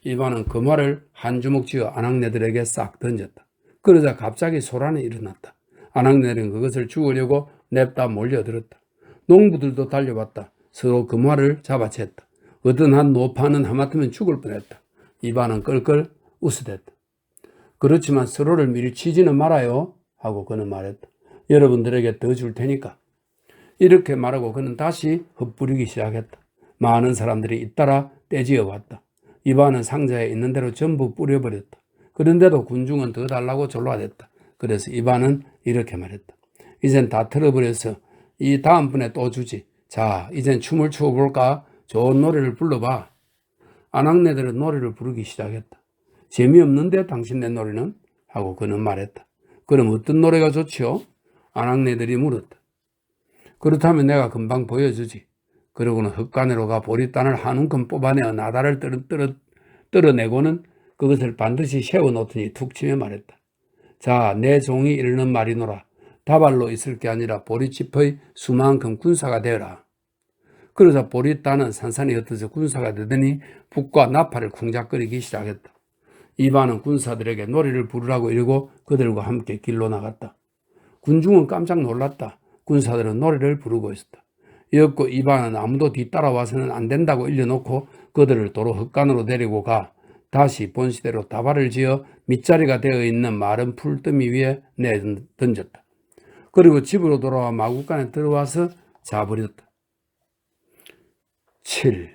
Speaker 1: 이반은 그 말을 한 주먹 쥐어 아낙네들에게 싹 던졌다. 그러자 갑자기 소란이 일어났다. 아낙네들은 그것을 주우려고 냅다 몰려들었다. 농부들도 달려왔다. 서로 그 말을 잡아챘다. 어떤 한 노파는 하마터면 죽을 뻔했다. 이반은 끌끌 웃어댔다. 그렇지만 서로를 미리 치지는 말아요 하고 그는 말했다. 여러분들에게 더 줄 테니까. 이렇게 말하고 그는 다시 흩뿌리기 시작했다. 많은 사람들이 잇따라 떼지어 왔다. 이반은 상자에 있는 대로 전부 뿌려버렸다. 그런데도 군중은 더 달라고 졸라댔다. 그래서 이반은 이렇게 말했다. 이젠 다 털어버려서 이 다음번에 또 주지. 자, 이젠 춤을 추어볼까? 좋은 노래를 불러봐. 아낙네들은 노래를 부르기 시작했다. 재미없는데 당신네 노래는? 하고 그는 말했다. 그럼 어떤 노래가 좋지요? 아낙네들이 물었다. 그렇다면 내가 금방 보여주지. 그러고는 흙간으로 가 보리단을 한 움큼 뽑아내어 나다를 떨어내고는 그것을 반드시 세워놓더니 툭 치며 말했다. 자, 내 종이 이르는 말이노라. 다발로 있을 게 아니라 보리집의 수만큼 군사가 되어라. 그러자 보리단은 산산이 흩어져 군사가 되더니 북과 나팔을 쿵작거리기 시작했다. 이반은 군사들에게 노래를 부르라고 이르고 그들과 함께 길로 나갔다. 군중은 깜짝 놀랐다. 군사들은 노래를 부르고 있었다. 이었고 이반은 아무도 뒤따라와서는 안 된다고 일려놓고 그들을 도로 흙간으로 데리고 가 다시 본시대로 다발을 지어 밑자리가 되어 있는 마른 풀더미 위에 내던졌다. 그리고 집으로 돌아와 마구간에 들어와서 자버렸다. 7.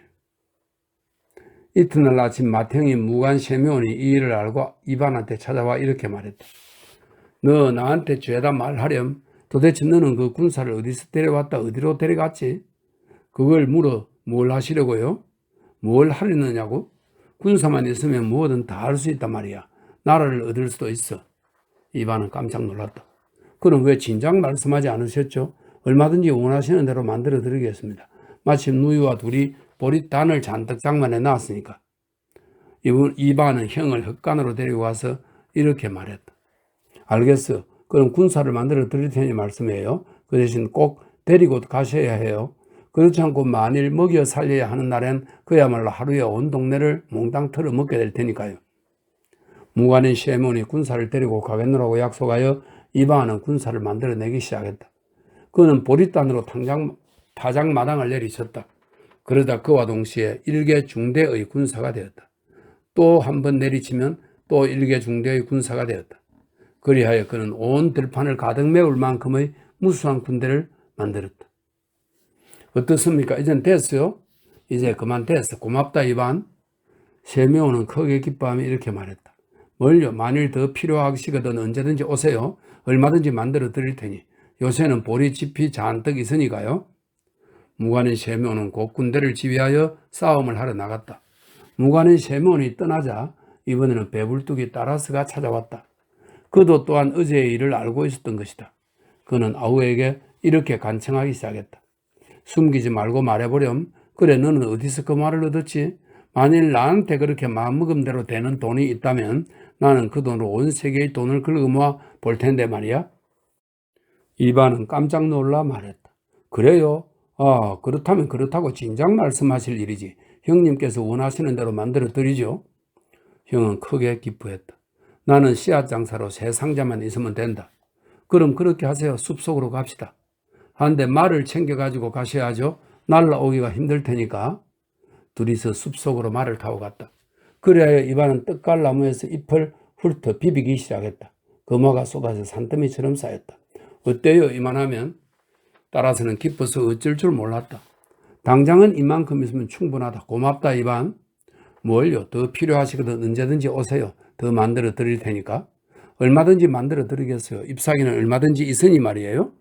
Speaker 1: 이튿날 아침 맏형인 무관 세묘원이 이 일을 알고 이반한테 찾아와 이렇게 말했다. 너 나한테 죄다 말하렴. 도대체 너는 그 군사를 어디서 데려왔다 어디로 데려갔지? 그걸 물어 뭘 하시려고요? 뭘 하려느냐고? 군사만 있으면 뭐든 다 할 수 있단 말이야. 나라를 얻을 수도 있어. 이반은 깜짝 놀랐다. 그럼 왜 진작 말씀하지 않으셨죠? 얼마든지 원하시는 대로 만들어 드리겠습니다. 마침 누이와 둘이 보리단을 잔뜩 장만해 놨으니까. 이반은 형을 흙간으로 데리고 와서 이렇게 말했다. 알겠어. 그럼 군사를 만들어 드릴 테니 말씀해요. 그 대신 꼭 데리고 가셔야 해요. 그렇지 않고 만일 먹여 살려야 하는 날엔 그야말로 하루에 온 동네를 몽땅 털어 먹게 될 테니까요. 무관인 세몬이 군사를 데리고 가겠노라고 약속하여 이반은 군사를 만들어내기 시작했다. 그는 보리단으로 타작마당을 내리쳤다. 그러다 그와 동시에 일개 중대의 군사가 되었다. 또 한 번 내리치면 또 일개 중대의 군사가 되었다. 그리하여 그는 온 들판을 가득 메울 만큼의 무수한 군대를 만들었다. 어떻습니까? 이젠 됐어요? 이제 그만 됐어. 고맙다 이반. 세묘는 크게 기뻐하며 이렇게 말했다. 뭘요? 만일 더 필요하시거든 언제든지 오세요. 얼마든지 만들어 드릴 테니. 요새는 보리집이 잔뜩 있으니까요. 무관인 세묘는 곧 군대를 지휘하여 싸움을 하러 나갔다. 무관인 세묘는 떠나자 이번에는 배불뚝이 따라스가 찾아왔다. 그도 또한 어제의 일을 알고 있었던 것이다. 그는 아우에게 이렇게 간청하기 시작했다. 숨기지 말고 말해보렴. 그래, 너는 어디서 그 말을 얻었지? 만일 나한테 그렇게 마음먹은 대로 되는 돈이 있다면 나는 그 돈으로 온 세계의 돈을 긁어모아 볼 텐데 말이야. 이반은 깜짝 놀라 말했다. 그래요? 아, 그렇다면 그렇다고 진작 말씀하실 일이지. 형님께서 원하시는 대로 만들어 드리죠. 형은 크게 기뻐했다. 나는 씨앗 장사로 새 상자만 있으면 된다. 그럼 그렇게 하세요. 숲속으로 갑시다. 한데 말을 챙겨가지고 가셔야죠. 날라오기가 힘들 테니까. 둘이서 숲속으로 말을 타고 갔다. 그래야 이반은 떡갈나무에서 잎을 훑어 비비기 시작했다. 금화가 쏟아져 산더미처럼 쌓였다. 어때요? 이만하면? 따라서는 기뻐서 어쩔 줄 몰랐다. 당장은 이만큼 있으면 충분하다. 고맙다 이반. 뭘요? 더 필요하시거든 언제든지 오세요. 더 만들어 드릴 테니까. 얼마든지 만들어 드리겠어요. 잎사귀는 얼마든지 있으니 말이에요.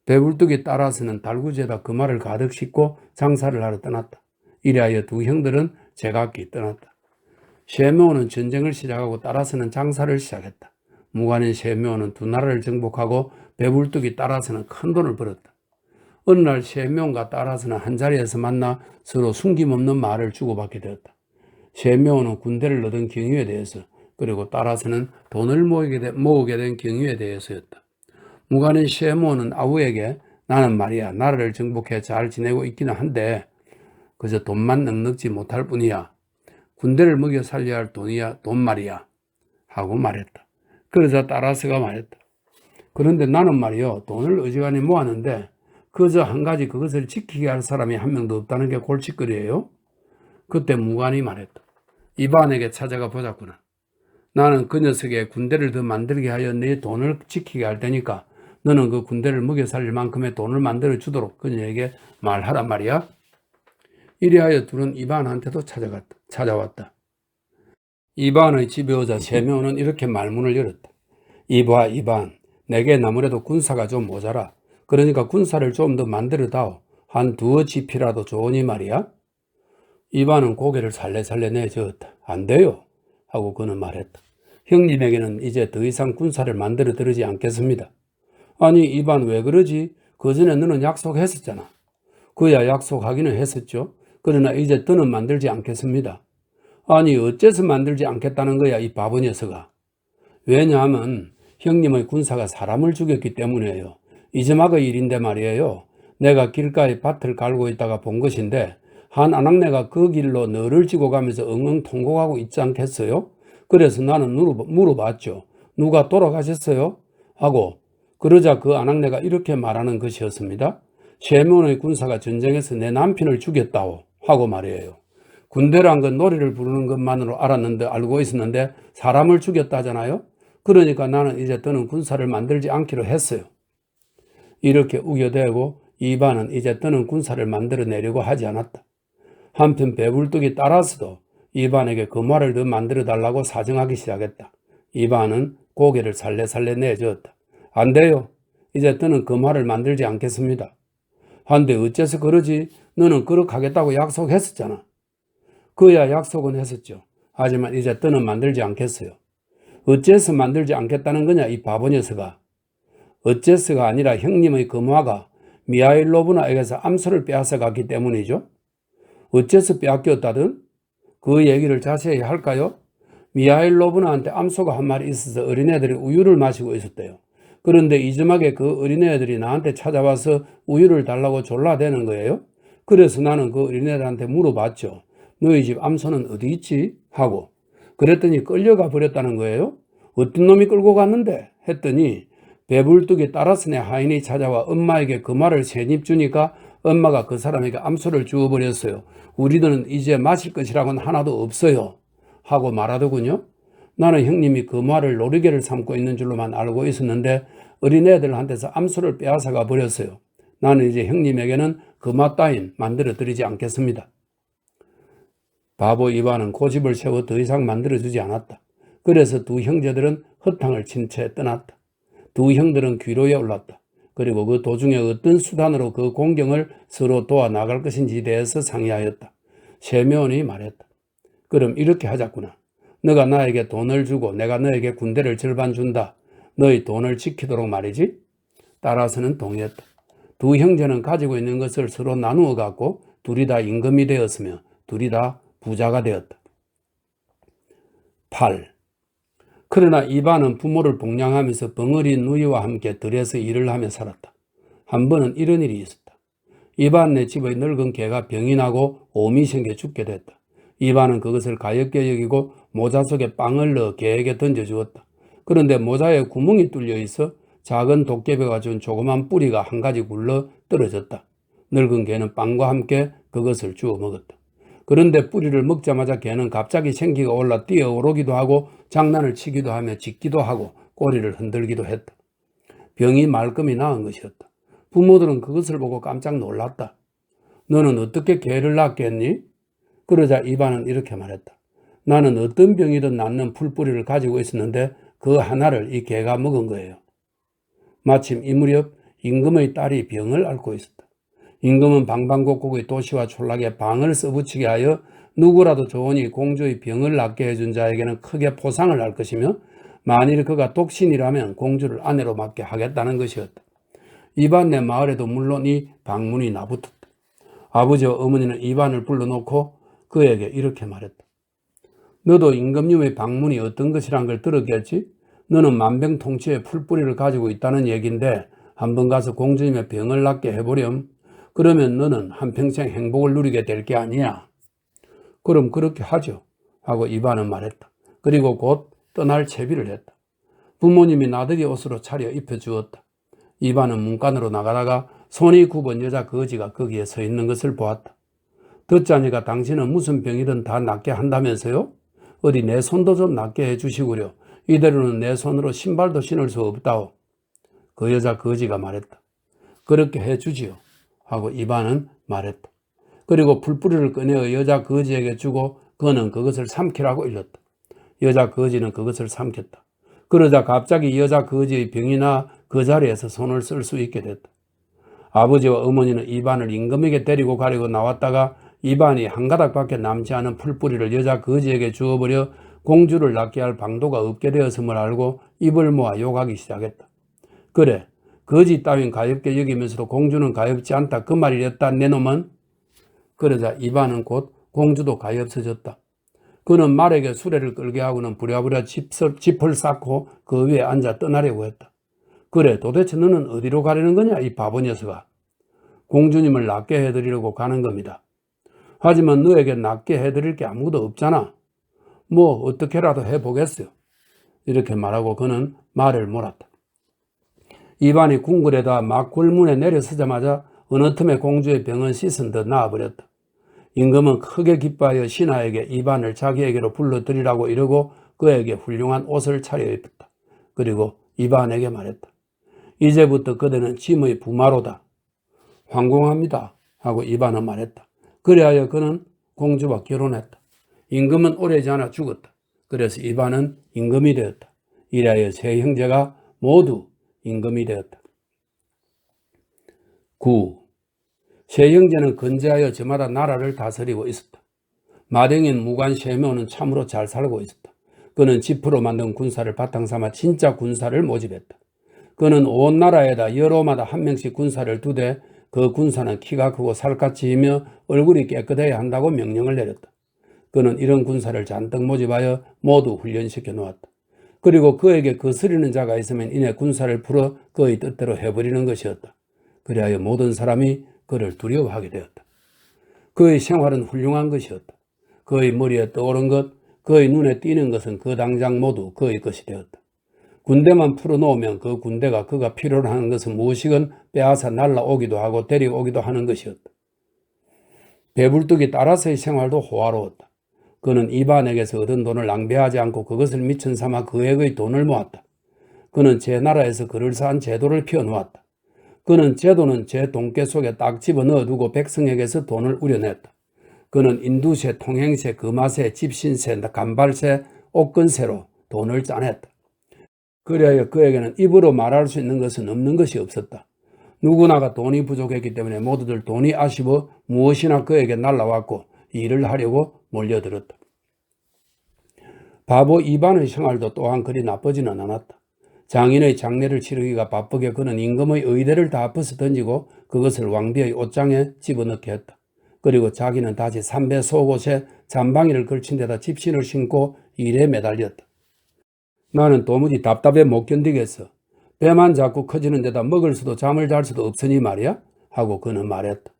Speaker 1: 배불뚝이 따라서는 달구지에다 금화를 가득 싣고 장사를 하러 떠났다. 이래하여 두 형들은 제각기 떠났다. 셰묘는 전쟁을 시작하고 따라서는 장사를 시작했다. 무관인 셰묘는 두 나라를 정복하고 배불뚝이 따라서는 큰 돈을 벌었다. 어느 날 셰묘가 따라서는 한자리에서 만나 서로 숨김없는 말을 주고받게 되었다. 셰묘는 군대를 얻은 경위에 대해서, 그리고 따라서는 돈을 모으게 된 경위에 대해서였다. 무관인 셰묘는 아우에게 나는 말이야 나라를 정복해 잘 지내고 있기는 한데 그저 돈만 넉넉지 못할 뿐이야. 군대를 먹여 살려야 할 돈 말이야 하고 말했다. 그러자 따라서가 말했다. 그런데 나는 말이요 돈을 어지간히 모았는데 그저 한 가지 그것을 지키게 할 사람이 한 명도 없다는 게 골칫거리예요. 그때 무관이 말했다. 이반에게 찾아가 보자꾸나. 나는 그 녀석의 군대를 더 만들게 하여 내 돈을 지키게 할 테니까 너는 그 군대를 먹여 살릴 만큼의 돈을 만들어 주도록 그녀에게 말하란 말이야. 이리하여 둘은 이반한테도 찾아왔다. 이반의 집에 오자 셰묘는 이렇게 말문을 열었다. 이봐 이반, 내게 아무래도 군사가 좀 모자라. 그러니까 군사를 좀 더 만들어 다오. 한 두어 지피라도 좋으니 말이야. 이반은 고개를 살레살레 내저었다. 안 돼요 하고 그는 말했다. 형님에게는 이제 더 이상 군사를 만들어 드리지 않겠습니다. 아니 이반 왜 그러지? 그전에 너는 약속했었잖아. 그야 약속하기는 했었죠. 그러나 이제 더는 만들지 않겠습니다. 아니 어째서 만들지 않겠다는 거야 이 바보 녀석아. 왜냐하면 형님의 군사가 사람을 죽였기 때문이에요. 이즈막의 일인데 말이에요. 내가 길가에 밭을 갈고 있다가 본 것인데 한 아낙네가 그 길로 너를 지고 가면서 엉엉 통곡하고 있지 않겠어요? 그래서 나는 물어봤죠. 누가 돌아가셨어요? 하고 그러자 그 아낙네가 이렇게 말하는 것이었습니다. 셰몬의 군사가 전쟁에서 내 남편을 죽였다고 하고 말이에요. 군대란 건 노래를 부르는 것만으로 알고 있었는데 사람을 죽였다잖아요. 그러니까 나는 이제 더는 군사를 만들지 않기로 했어요. 이렇게 우겨대고 이반은 이제 더는 군사를 만들어내려고 하지 않았다. 한편 배불뚝이 따라서도 이반에게 금화를 더 만들어 달라고 사정하기 시작했다. 이반은 고개를 살레살레 내저었다. 안 돼요. 이제 더는 금화를 만들지 않겠습니다. 한데 어째서 그러지? 너는 그렇게 하겠다고 약속했었잖아. 그야 약속은 했었죠. 하지만 이제 더는 만들지 않겠어요. 어째서 만들지 않겠다는 거냐 이 바보 녀석아. 어째서가 아니라 형님의 금화가 미하일 로브나에게서 암소를 빼앗아 갔기 때문이죠. 어째서 빼앗겼다든? 그 얘기를 자세히 할까요? 미하일 로브나한테 암소가 한 마리 있어서 어린애들이 우유를 마시고 있었대요. 그런데 이즈막에 그 어린애들이 나한테 찾아와서 우유를 달라고 졸라대는 거예요. 그래서 나는 그 어린애들한테 물어봤죠. 너희 집 암소는 어디 있지? 하고. 그랬더니 끌려가 버렸다는 거예요. 어떤 놈이 끌고 갔는데? 했더니 배불뚝이 따라서 내 하인이 찾아와 엄마에게 그 말을 세입 주니까 엄마가 그 사람에게 암소를 주어버렸어요. 우리들은 이제 마실 것이라고는 하나도 없어요. 하고 말하더군요. 나는 형님이 그 말을 노리개를 삼고 있는 줄로만 알고 있었는데 어린애들한테서 암소를 빼앗아가 버렸어요. 나는 이제 형님에게는 금화 따윈 만들어 드리지 않겠습니다. 바보 이반은 고집을 세워 더 이상 만들어주지 않았다. 그래서 두 형제들은 허탕을 친 채 떠났다. 두 형들은 귀로에 올랐다. 그리고 그 도중에 어떤 수단으로 그 공경을 서로 도와 나갈 것인지에 대해서 상의하였다. 셰묘온이 말했다. 그럼 이렇게 하자꾸나. 너가 나에게 돈을 주고 내가 너에게 군대를 절반 준다. 너희 돈을 지키도록 말이지. 따라서는 동의했다. 두 형제는 가지고 있는 것을 서로 나누어 갖고 둘이 다 임금이 되었으며 둘이 다 부자가 되었다. 8. 그러나 이반은 부모를 복양하면서 벙어리 누이와 함께 들에서 일을 하며 살았다. 한 번은 이런 일이 있었다. 이반네 집의 늙은 개가 병이 나고 옴이 생겨 죽게 됐다. 이반은 그것을 가엾게 여기고 모자 속에 빵을 넣어 개에게 던져주었다. 그런데 모자에 구멍이 뚫려 있어 작은 도깨비가 준 조그만 뿌리가 한 가지 굴러 떨어졌다. 늙은 개는 빵과 함께 그것을 주워 먹었다. 그런데 뿌리를 먹자마자 개는 갑자기 생기가 올라 뛰어오르기도 하고 장난을 치기도 하며 짖기도 하고 꼬리를 흔들기도 했다. 병이 말끔히 나은 것이었다. 부모들은 그것을 보고 깜짝 놀랐다. 너는 어떻게 개를 낳겠니? 그러자 이반은 이렇게 말했다. 나는 어떤 병이든 낫는 풀뿌리를 가지고 있었는데 그 하나를 이 개가 먹은 거예요. 마침 이 무렵 임금의 딸이 병을 앓고 있었다. 임금은 방방곡곡의 도시와 촌락에 방을 써붙이게 하여 누구라도 좋으니 공주의 병을 낫게 해준 자에게는 크게 포상을 할 것이며 만일 그가 독신이라면 공주를 아내로 맡게 하겠다는 것이었다. 이반네 마을에도 물론 이 방문이 나붙었다. 아버지와 어머니는 이반을 불러놓고 그에게 이렇게 말했다. 너도 임금님의 방문이 어떤 것이란 걸 들었겠지? 너는 만병통치의 풀뿌리를 가지고 있다는 얘긴데 한번 가서 공주님의 병을 낫게 해보렴. 그러면 너는 한평생 행복을 누리게 될 게 아니야. 그럼 그렇게 하죠. 하고 이반은 말했다. 그리고 곧 떠날 채비를 했다. 부모님이 나들이 옷으로 차려 입혀주었다. 이반은 문간으로 나가다가 손이 굽은 여자 거지가 거기에 서 있는 것을 보았다. 듣자니까 당신은 무슨 병이든 다 낫게 한다면서요? 어디 내 손도 좀 낫게 해주시구려. 이대로는 내 손으로 신발도 신을 수 없다오. 그 여자 거지가 말했다. 그렇게 해주지요. 하고 이반은 말했다. 그리고 풀뿌리를 꺼내어 여자 거지에게 주고 그는 그것을 삼키라고 일렀다. 여자 거지는 그것을 삼켰다. 그러자 갑자기 여자 거지의 병이 나 그 자리에서 손을 쓸 수 있게 됐다. 아버지와 어머니는 이반을 임금에게 데리고 가려고 나왔다가 이반이 한 가닥밖에 남지 않은 풀뿌리를 여자 거지에게 주어버려 공주를 낫게 할 방도가 없게 되었음을 알고 입을 모아 욕하기 시작했다. 그래, 거지 따윈 가엾게 여기면서도 공주는 가엾지 않다. 그 말이랬다, 내 놈은. 그러자 이반은 곧 공주도 가엾어졌다. 그는 말에게 수레를 끌게 하고는 부랴부랴 짚을 쌓고 그 위에 앉아 떠나려고 했다. 그래, 도대체 너는 어디로 가려는 거냐, 이 바보 녀석아. 공주님을 낫게 해드리려고 가는 겁니다. 하지만 너에게 낫게 해드릴 게 아무것도 없잖아. 뭐 어떻게라도 해보겠어요. 이렇게 말하고 그는 말을 몰았다. 이반이 궁궐에다 막 굴문에 내려서자마자 어느 틈에 공주의 병은 씻은 듯 나아버렸다. 임금은 크게 기뻐하여 신하에게 이반을 자기에게로 불러들이라고 이러고 그에게 훌륭한 옷을 차려 입혔다. 그리고 이반에게 말했다. 이제부터 그대는 짐의 부마로다. 황공합니다. 하고 이반은 말했다. 그리하여 그는 공주와 결혼했다. 임금은 오래지 않아 죽었다. 그래서 이반은 임금이 되었다. 이래하여 세 형제가 모두 임금이 되었다. 9. 세 형제는 건재하여 저마다 나라를 다스리고 있었다. 마댕인 무관 셰묘는 참으로 잘 살고 있었다. 그는 지프로 만든 군사를 바탕삼아 진짜 군사를 모집했다. 그는 온 나라에다 여로마다 한 명씩 군사를 두되 그 군사는 키가 크고 살갗이며 얼굴이 깨끗해야 한다고 명령을 내렸다. 그는 이런 군사를 잔뜩 모집하여 모두 훈련시켜 놓았다. 그리고 그에게 거스리는 자가 있으면 이내 군사를 풀어 그의 뜻대로 해버리는 것이었다. 그리하여 모든 사람이 그를 두려워하게 되었다. 그의 생활은 훌륭한 것이었다. 그의 머리에 떠오른 것, 그의 눈에 띄는 것은 그 당장 모두 그의 것이 되었다. 군대만 풀어놓으면 그 군대가 그가 필요로 하는 것은 무엇이건 빼앗아 날라오기도 하고 데려오기도 하는 것이었다. 배불뚝이 따라서의 생활도 호화로웠다. 그는 이반에게서 얻은 돈을 낭비하지 않고 그것을 미천 삼아 그에게 돈을 모았다. 그는 제 나라에서 그럴싸한 제도를 피워놓았다. 그는 제도는 제 돈깨 속에 딱 집어넣어두고 백성에게서 돈을 우려냈다. 그는 인두세, 통행세, 금화세, 집신세, 간발세, 옥건세로 돈을 짜냈다. 그리하여 그에게는 입으로 말할 수 있는 것은 없는 것이 없었다. 누구나가 돈이 부족했기 때문에 모두들 돈이 아쉬워 무엇이나 그에게 날라왔고 일을 하려고 몰려들었다. 바보 이반의 생활도 또한 그리 나쁘지는 않았다. 장인의 장례를 치르기가 바쁘게 그는 임금의 의대를 다 벗어던지고 그것을 왕비의 옷장에 집어넣게 했다. 그리고 자기는 다시 삼배 속옷에 잠방이를 걸친 데다 집신을 신고 일에 매달렸다. 나는 도무지 답답해 못 견디겠어. 배만 자꾸 커지는 데다 먹을 수도 잠을 잘 수도 없으니 말이야? 하고 그는 말했다.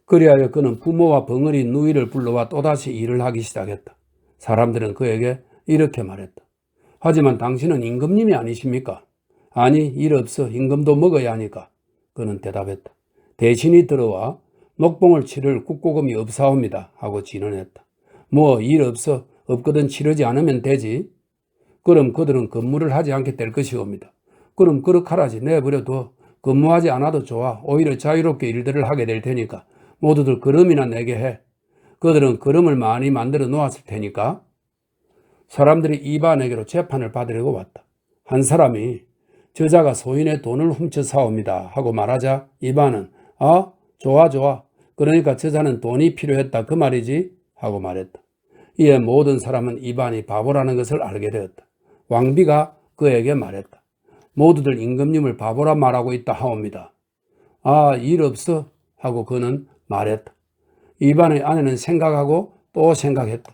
Speaker 1: 그리하여 그는 부모와 벙어리 누이를 불러와 또다시 일을 하기 시작했다. 사람들은 그에게 이렇게 말했다. 하지만 당신은 임금님이 아니십니까? 아니, 일 없어. 임금도 먹어야 하니까. 그는 대답했다. 대신이 들어와 녹봉을 치를 국고금이 없사옵니다. 하고 진언했다. 뭐 일 없어. 없거든 치르지 않으면 되지. 그럼 그들은 근무를 하지 않게 될 것이옵니다. 그럼 그렇게라지 내버려둬. 근무하지 않아도 좋아. 오히려 자유롭게 일들을 하게 될 테니까 모두들 걸음이나 내게 해. 그들은 걸음을 많이 만들어 놓았을 테니까. 사람들이 이반에게로 재판을 받으려고 왔다. 한 사람이 저자가 소인의 돈을 훔쳐 사옵니다 하고 말하자 이반은 좋아. 그러니까 저자는 돈이 필요했다 그 말이지 하고 말했다. 이에 모든 사람은 이반이 바보라는 것을 알게 되었다. 왕비가 그에게 말했다. 모두들 임금님을 바보라 말하고 있다 하옵니다. 일 없어 하고 그는 말했다. 이반의 아내는 생각하고 또 생각했다.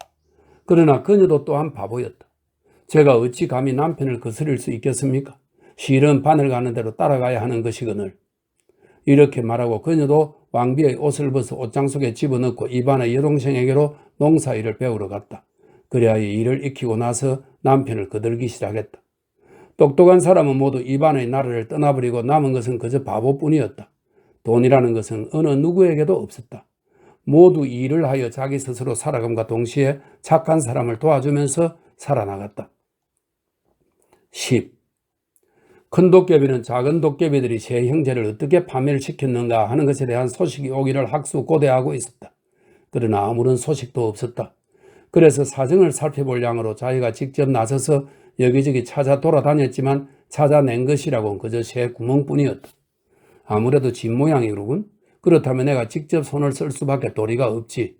Speaker 1: 그러나 그녀도 또한 바보였다. 제가 어찌 감히 남편을 거스릴 수 있겠습니까? 실은 바늘 가는 대로 따라가야 하는 것이거늘. 이렇게 말하고 그녀도 왕비의 옷을 벗어 옷장 속에 집어넣고 이반의 여동생에게로 농사일을 배우러 갔다. 그래야 이 일을 익히고 나서 남편을 거들기 시작했다. 똑똑한 사람은 모두 이반의 나라를 떠나버리고 남은 것은 그저 바보뿐이었다. 돈이라는 것은 어느 누구에게도 없었다. 모두 일을 하여 자기 스스로 살아감과 동시에 착한 사람을 도와주면서 살아나갔다. 10. 큰 도깨비는 작은 도깨비들이 세 형제를 어떻게 파멸시켰는가 하는 것에 대한 소식이 오기를 학수고대하고 있었다. 그러나 아무런 소식도 없었다. 그래서 사정을 살펴볼 양으로 자기가 직접 나서서 여기저기 찾아 돌아다녔지만 찾아낸 것이라고는 그저 새 구멍뿐이었다. 아무래도 집 모양이로군. 그렇다면 내가 직접 손을 쓸 수밖에 도리가 없지.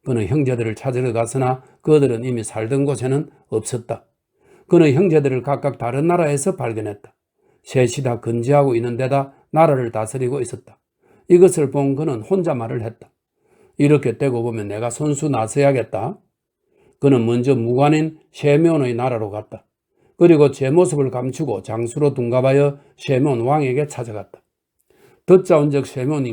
Speaker 1: 그는 형제들을 찾으러 갔으나 그들은 이미 살던 곳에는 없었다. 그는 형제들을 각각 다른 나라에서 발견했다. 셋이 다 건재하고 있는 데다 나라를 다스리고 있었다. 이것을 본 그는 혼자 말을 했다. 이렇게 되고 보면 내가 선수 나서야겠다. 그는 먼저 무관인 세면의 나라로 갔다. 그리고 제 모습을 감추고 장수로 둔갑하여 세면 왕에게 찾아갔다. 듣자온즉 세면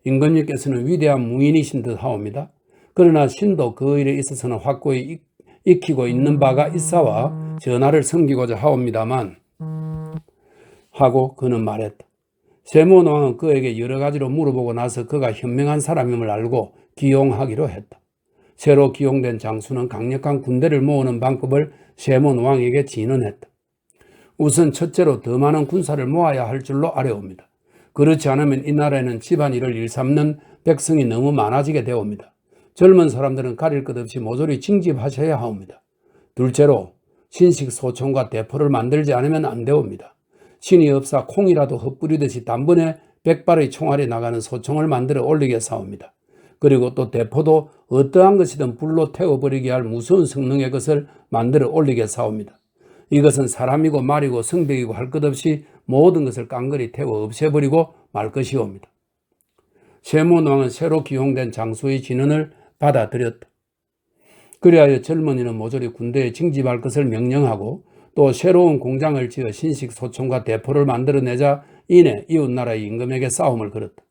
Speaker 1: 임금님께서는 위대한 무인이신 듯 하옵니다. 그러나 신도 그 일에 있어서는 확고히 익히고 있는 바가 있사와 전하를 섬기고자 하옵니다만 하고 그는 말했다. 세몬 왕은 그에게 여러 가지로 물어보고 나서 그가 현명한 사람임을 알고 기용하기로 했다. 새로 기용된 장수는 강력한 군대를 모으는 방법을 세몬 왕에게 진언했다. 우선 첫째로 더 많은 군사를 모아야 할 줄로 아뢰옵니다. 그렇지 않으면 이 나라에는 집안일을 일삼는 백성이 너무 많아지게 되옵니다. 젊은 사람들은 가릴 것 없이 모조리 징집하셔야 하옵니다. 둘째로 신식 소총과 대포를 만들지 않으면 안 되옵니다. 신이 없사 콩이라도 흩뿌리듯이 단번에 100발의 총알이 나가는 소총을 만들어 올리게 사옵니다. 그리고 또 대포도 어떠한 것이든 불로 태워버리게 할 무서운 성능의 것을 만들어 올리게 사옵니다. 이것은 사람이고 말이고 성벽이고 할 것 없이 모든 것을 깡그리 태워 없애버리고 말 것이옵니다. 세몬 왕은 새로 기용된 장수의 진언을 받아들였다. 그리하여 젊은이는 모조리 군대에 징집할 것을 명령하고 또 새로운 공장을 지어 신식 소총과 대포를 만들어내자 이내 이웃나라의 임금에게 싸움을 걸었다.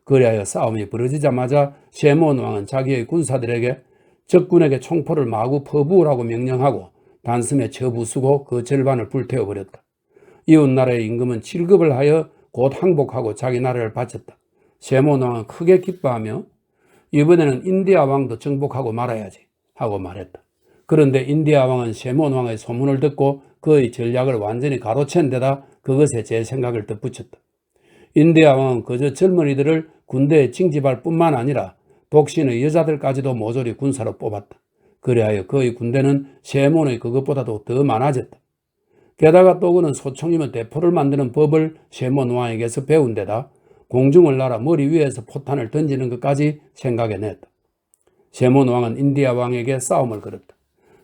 Speaker 1: 그리하여 싸움이 벌어지자마자 세몬 왕은 자기의 군사들에게 적군에게 총포를 마구 퍼부으라고 명령하고 단숨에 쳐부수고 그 절반을 불태워버렸다. 이웃나라의 임금은 칠급을 하여 곧 항복하고 자기 나라를 바쳤다. 세몬 왕은 크게 기뻐하며 이번에는 인디아 왕도 정복하고 말아야지 하고 말했다. 그런데 인디아 왕은 세몬 왕의 소문을 듣고 그의 전략을 완전히 가로챈 데다 그것에 제 생각을 덧붙였다. 인디아 왕은 그저 젊은이들을 군대에 징집할 뿐만 아니라 독신의 여자들까지도 모조리 군사로 뽑았다. 그리하여 그의 군대는 세몬의 그것보다도 더 많아졌다. 게다가 또 그는 소총이며 대포를 만드는 법을 세몬 왕에게서 배운 데다 공중을 날아 머리 위에서 포탄을 던지는 것까지 생각해냈다. 세몬 왕은 인디아 왕에게 싸움을 걸었다.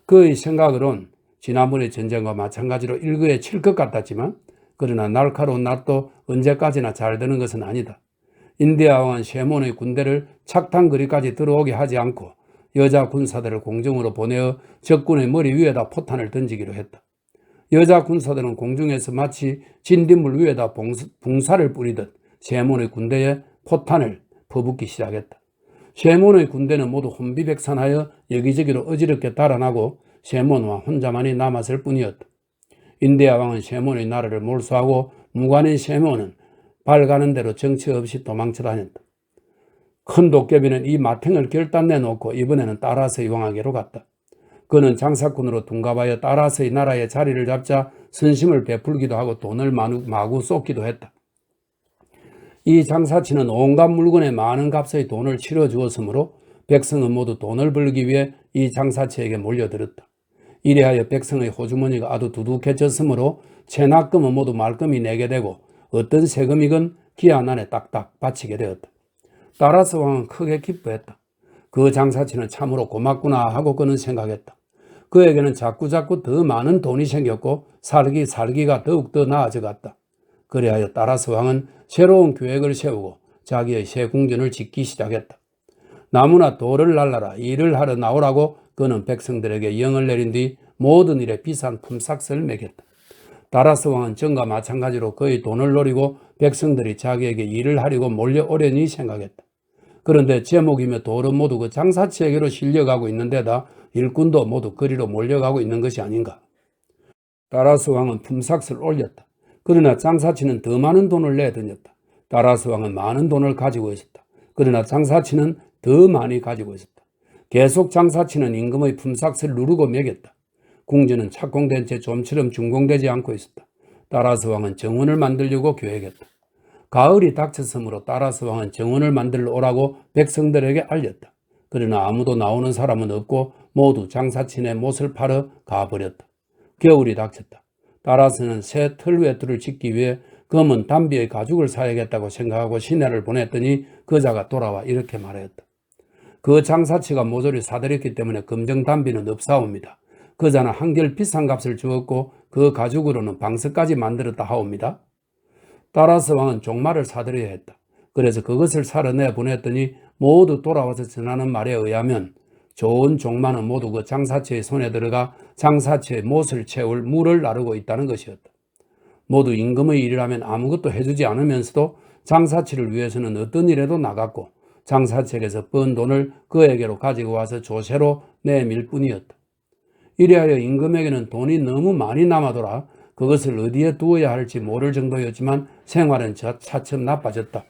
Speaker 1: 그의 생각으론 지난번의 전쟁과 마찬가지로 일거에 칠 것 같았지만 그러나 날카로운 낫도 언제까지나 잘 되는 것은 아니다. 인디아 왕은 세몬의 군대를 착탄거리까지 들어오게 하지 않고 여자 군사들을 공중으로 보내어 적군의 머리 위에다 포탄을 던지기로 했다. 여자 군사들은 공중에서 마치 진딧물 위에다 붕사를 뿌리듯 세몬의 군대에 포탄을 퍼붓기 시작했다. 세몬의 군대는 모두 혼비백산하여 여기저기로 어지럽게 달아나고 세몬 왕 혼자만이 남았을 뿐이었다. 인디아 왕은 세몬의 나라를 몰수하고 무관인 세몬은 발 가는 대로 정처 없이 도망쳐 다녔다. 큰 도깨비는 이 마탱을 결단내놓고 이번에는 따라서 왕에게로 갔다. 그는 장사꾼으로 둔갑하여 따라서의 나라에 자리를 잡자 선심을 베풀기도 하고 돈을 마구 쏟기도 했다. 이 장사치는 온갖 물건에 많은 값의 돈을 치러 주었으므로 백성은 모두 돈을 벌기 위해 이 장사치에게 몰려들었다. 이래하여 백성의 호주머니가 아주 두둑해졌으므로 체납금은 모두 말끔히 내게 되고 어떤 세금이건 기한 안에 딱딱 바치게 되었다. 따라서 왕은 크게 기뻐했다. 그 장사치는 참으로 고맙구나 하고 그는 생각했다. 그에게는 자꾸자꾸 더 많은 돈이 생겼고 살기가 더욱더 나아져 갔다. 그리하여 따라서 왕은 새로운 계획을 세우고 자기의 새 궁전을 짓기 시작했다. 나무나 돌을 날라라 일을 하러 나오라고 그는 백성들에게 영을 내린 뒤 모든 일에 비싼 품삯을 매겼다. 다라스 왕은 전과 마찬가지로 그의 돈을 노리고 백성들이 자기에게 일을 하려고 몰려오려니 생각했다. 그런데 제목이며 돌은 모두 그 장사치에게로 실려가고 있는 데다 일꾼도 모두 그리로 몰려가고 있는 것이 아닌가. 다라스 왕은 품삯을 올렸다. 그러나 장사치는 더 많은 돈을 내던졌다. 다라스 왕은 많은 돈을 가지고 있었다. 그러나 장사치는 더 많이 가지고 있었다. 계속 장사치는 임금의 품삯을 누르고 매겼다. 궁전은 착공된 채 좀처럼 준공되지 않고 있었다. 다라스 왕은 정원을 만들려고 계획했다. 가을이 닥쳤으므로 다라스 왕은 정원을 만들러 오라고 백성들에게 알렸다. 그러나 아무도 나오는 사람은 없고 모두 장사친의 못을 팔아 가버렸다. 겨울이 닥쳤다. 다라스는 새 틀외투를 짓기 위해 검은 담비의 가죽을 사야겠다고 생각하고 시내를 보냈더니 그자가 돌아와 이렇게 말하였다. 그 장사치가 모조리 사들였기 때문에 검정 담비는 없사옵니다. 그자는 한결 비싼 값을 주었고 그 가죽으로는 방석까지 만들었다 하옵니다. 다라스 왕은 종말을 사들여야 했다. 그래서 그것을 사러 내보냈더니 모두 돌아와서 전하는 말에 의하면 좋은 종마는 모두 그 장사치의 손에 들어가 장사치의 못을 채울 물을 나르고 있다는 것이었다. 모두 임금의 일이라면 아무것도 해주지 않으면서도 장사치를 위해서는 어떤 일에도 나갔고 장사치에게서 번 돈을 그에게로 가지고 와서 조세로 내밀 뿐이었다. 이래하여 임금에게는 돈이 너무 많이 남아돌아 그것을 어디에 두어야 할지 모를 정도였지만 생활은 차츰 나빠졌다.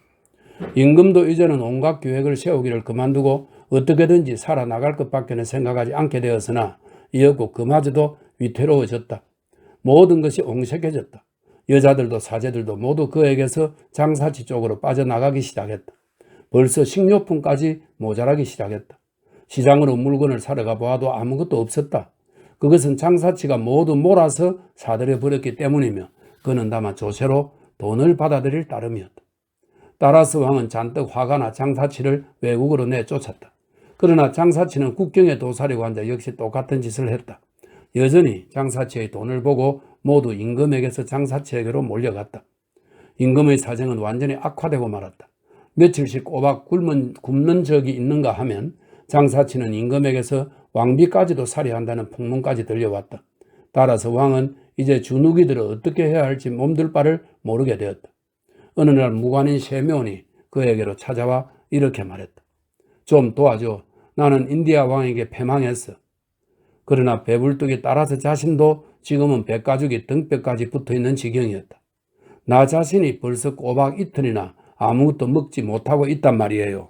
Speaker 1: 임금도 이제는 온갖 계획을 세우기를 그만두고 어떻게든지 살아나갈 것밖에는 생각하지 않게 되었으나 이었고 그마저도 위태로워졌다. 모든 것이 옹색해졌다. 여자들도 사제들도 모두 그에게서 장사치 쪽으로 빠져나가기 시작했다. 벌써 식료품까지 모자라기 시작했다. 시장으로 물건을 사러 가보아도 아무것도 없었다. 그것은 장사치가 모두 몰아서 사들여 버렸기 때문이며 그는 다만 조세로 돈을 받아들일 따름이었다. 다라스 왕은 잔뜩 화가 나 장사치를 외국으로 내쫓았다. 그러나 장사치는 국경에 도사리고 앉아 역시 똑같은 짓을 했다. 여전히 장사치의 돈을 보고 모두 임금에게서 장사치에게로 몰려갔다. 임금의 사정은 완전히 악화되고 말았다. 며칠씩 꼬박 굶는 적이 있는가 하면 장사치는 임금에게서 왕비까지도 살해한다는 풍문까지 들려왔다. 따라서 왕은 이제 주눅이 들어 어떻게 해야 할지 몸둘 바를 모르게 되었다. 어느 날 무관인 세면이 그에게로 찾아와 이렇게 말했다. 좀 도와줘. 나는 인디아 왕에게 패망했어. 그러나 배불뚝이 따라서 자신도 지금은 배가죽이 등뼈까지 붙어있는 지경이었다. 나 자신이 벌써 꼬박 이틀이나 아무것도 먹지 못하고 있단 말이에요.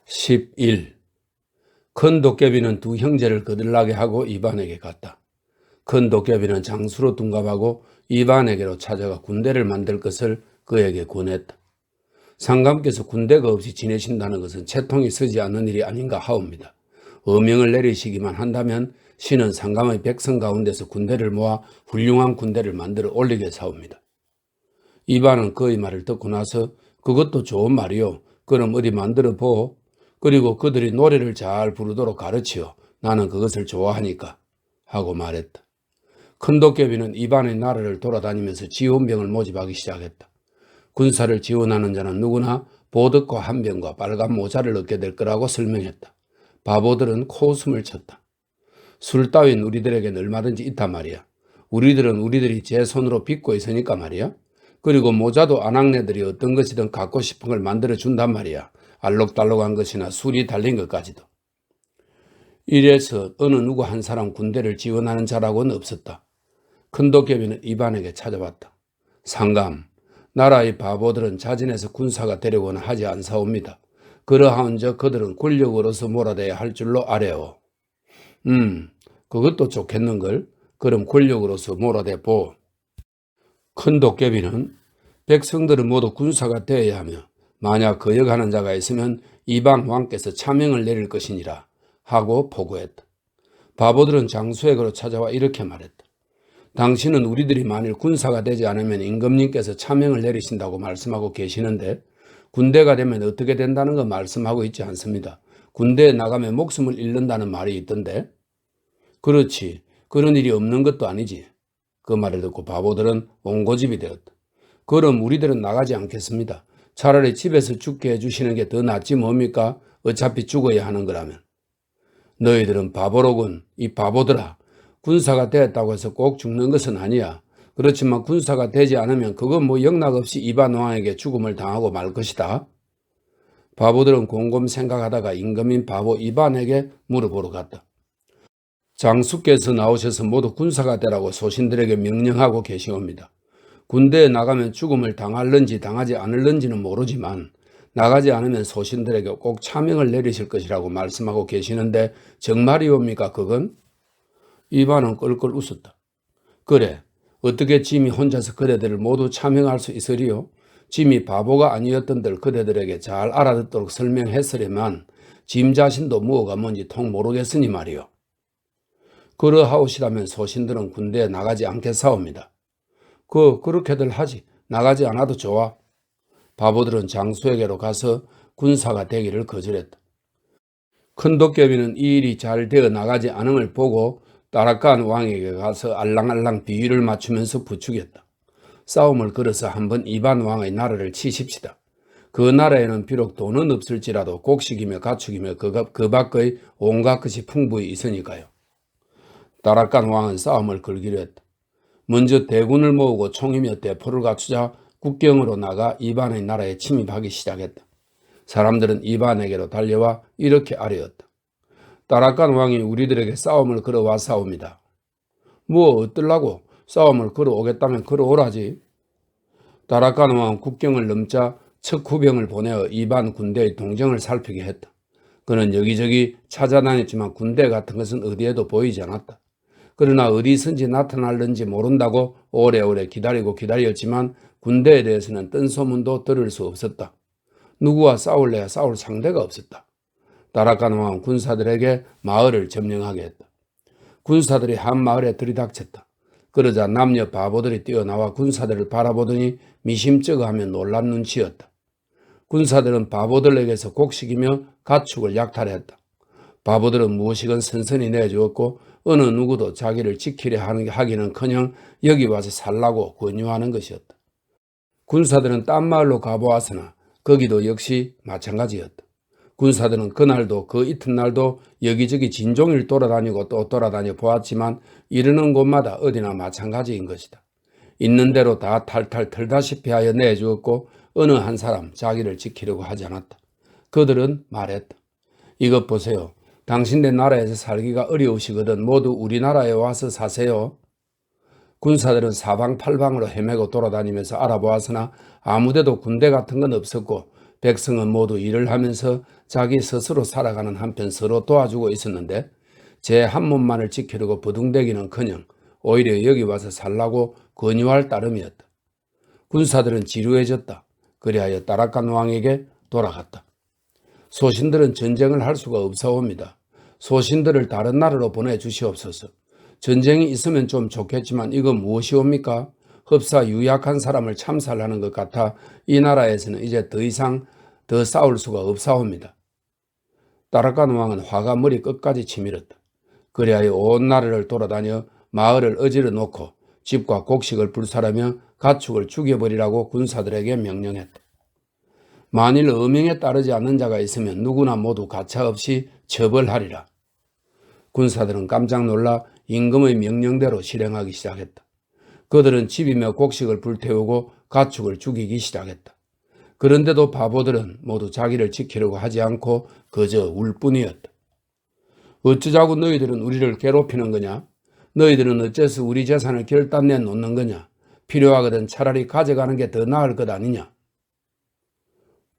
Speaker 1: 11. 큰 도깨비는 두 형제를 거들나게 하고 이반에게 갔다. 큰 도깨비는 장수로 둔갑하고 이반에게로 찾아가 군대를 만들 것을 그에게 권했다. 상감께서 군대가 없이 지내신다는 것은 채통이 서지 않는 일이 아닌가 하옵니다. 어명을 내리시기만 한다면 신은 상감의 백성 가운데서 군대를 모아 훌륭한 군대를 만들어 올리게 사옵니다. 이반은 그의 말을 듣고 나서 그것도 좋은 말이요. 그럼 어디 만들어 보오. 그리고 그들이 노래를 잘 부르도록 가르치어. 나는 그것을 좋아하니까 하고 말했다. 큰 도깨비는 이반의 나라를 돌아다니면서 지원병을 모집하기 시작했다. 군사를 지원하는 자는 누구나 보드과 한 병과 빨간 모자를 얻게 될 거라고 설명했다. 바보들은 코웃음을 쳤다. 술 따윈 우리들에겐 얼마든지 있단 말이야. 우리들은 우리들이 제 손으로 빚고 있으니까 말이야. 그리고 모자도 아낙네들이 어떤 것이든 갖고 싶은 걸 만들어 준단 말이야. 알록달록한 것이나 술이 달린 것까지도. 이래서 어느 누구 한 사람 군대를 지원하는 자라고는 없었다. 큰 도깨비는 이반에게 찾아왔다. 상감, 나라의 바보들은 자진해서 군사가 되려고는 하지 않사옵니다. 그러하온즉 그들은 권력으로서 몰아대야 할 줄로 아뢰오. 그것도 좋겠는걸. 그럼 권력으로서 몰아대보. 큰 도깨비는 백성들은 모두 군사가 되어야 하며 만약 거역하는 자가 있으면 이방 왕께서 차명을 내릴 것이니라 하고 보고했다. 바보들은 장수에게로 찾아와 이렇게 말했다. 당신은 우리들이 만일 군사가 되지 않으면 임금님께서 차명을 내리신다고 말씀하고 계시는데 군대가 되면 어떻게 된다는 거 말씀하고 있지 않습니다. 군대에 나가면 목숨을 잃는다는 말이 있던데. 그렇지. 그런 일이 없는 것도 아니지. 그 말을 듣고 바보들은 옹고집이 되었다. 그럼 우리들은 나가지 않겠습니다. 차라리 집에서 죽게 해주시는 게 더 낫지 뭡니까? 어차피 죽어야 하는 거라면. 너희들은 바보로군. 이 바보들아. 군사가 되었다고 해서 꼭 죽는 것은 아니야. 그렇지만 군사가 되지 않으면 그건 뭐 영락없이 이반 왕에게 죽음을 당하고 말 것이다. 바보들은 곰곰 생각하다가 임금인 바보 이반에게 물어보러 갔다. 장수께서 나오셔서 모두 군사가 되라고 소신들에게 명령하고 계시옵니다. 군대에 나가면 죽음을 당할는지 당하지 않을는지는 모르지만 나가지 않으면 소신들에게 꼭 차명을 내리실 것이라고 말씀하고 계시는데 정말이옵니까 그건? 이반은 껄껄 웃었다. 그래, 어떻게 짐이 혼자서 그대들을 모두 차명할 수 있으리요? 짐이 바보가 아니었던들 그대들에게 잘 알아듣도록 설명했으려면 짐 자신도 무엇가 뭔지 통 모르겠으니 말이요. 그러하오시다면 소신들은 군대에 나가지 않겠사옵니다. 그렇게들 하지. 나가지 않아도 좋아. 바보들은 장수에게로 가서 군사가 되기를 거절했다. 큰 도깨비는 이 일이 잘 되어 나가지 않음을 보고 따라간 왕에게 가서 알랑알랑 비위를 맞추면서 부추겼다. 싸움을 걸어서 한번 이반 왕의 나라를 치십시다. 그 나라에는 비록 돈은 없을지라도 곡식이며 가축이며 그 밖의 온갖 것이 풍부히 있으니까요. 따라간 왕은 싸움을 걸기로 했다. 먼저 대군을 모으고 총이며 대포를 갖추자 국경으로 나가 이반의 나라에 침입하기 시작했다. 사람들은 이반에게로 달려와 이렇게 아뢰었다. 따라간 왕이 우리들에게 싸움을 걸어와 싸웁니다. 뭐 어떨라고? 싸움을 걸어오겠다면 걸어오라지. 따라간 왕은 국경을 넘자 척 후병을 보내어 이반 군대의 동정을 살피게 했다. 그는 여기저기 찾아다녔지만 군대 같은 것은 어디에도 보이지 않았다. 그러나 어디선지 나타날는지 모른다고 오래오래 기다렸지만 군대에 대해서는 뜬 소문도 들을 수 없었다. 누구와 싸울래야 싸울 상대가 없었다. 따라간 왕은 군사들에게 마을을 점령하게 했다. 군사들이 한 마을에 들이닥쳤다. 그러자 남녀 바보들이 뛰어나와 군사들을 바라보더니 미심쩍어하며 놀란 눈치였다. 군사들은 바보들에게서 곡식이며 가축을 약탈했다. 바보들은 무엇이건 선선히 내주었고 어느 누구도 자기를 지키려 하기는커녕 여기 와서 살라고 권유하는 것이었다. 군사들은 딴 마을로 가보았으나 거기도 역시 마찬가지였다. 군사들은 그날도 그 이튿날도 여기저기 진종일 돌아다니고 또 돌아다녀 보았지만 이르는 곳마다 어디나 마찬가지인 것이다. 있는 대로 다 탈탈 털다시피 하여 내주었고 어느 한 사람 자기를 지키려고 하지 않았다. 그들은 말했다. 이것 보세요. 당신네 나라에서 살기가 어려우시거든 모두 우리나라에 와서 사세요. 군사들은 사방팔방으로 헤매고 돌아다니면서 알아보았으나 아무데도 군대 같은 건 없었고 백성은 모두 일을 하면서 자기 스스로 살아가는 한편 서로 도와주고 있었는데 제 한 몸만을 지키려고 버둥대기는커녕 오히려 여기 와서 살라고 권유할 따름이었다. 군사들은 지루해졌다. 그리하여 따라간 왕에게 돌아갔다. 소신들은 전쟁을 할 수가 없사옵니다. 소신들을 다른 나라로 보내주시옵소서. 전쟁이 있으면 좀 좋겠지만 이건 무엇이옵니까? 흡사 유약한 사람을 참살하는 것 같아 이 나라에서는 이제 더 이상 더 싸울 수가 없사옵니다. 따라간 왕은 화가 머리 끝까지 치밀었다. 그리하여 온 나라를 돌아다녀 마을을 어지러 놓고 집과 곡식을 불살하며 가축을 죽여버리라고 군사들에게 명령했다. 만일 어명에 따르지 않는 자가 있으면 누구나 모두 가차없이 처벌하리라. 군사들은 깜짝 놀라 임금의 명령대로 실행하기 시작했다. 그들은 집이며 곡식을 불태우고 가축을 죽이기 시작했다. 그런데도 바보들은 모두 자기를 지키려고 하지 않고 그저 울 뿐이었다. 어쩌자고 너희들은 우리를 괴롭히는 거냐? 너희들은 어째서 우리 재산을 결단내 놓는 거냐? 필요하거든 차라리 가져가는 게 더 나을 것 아니냐?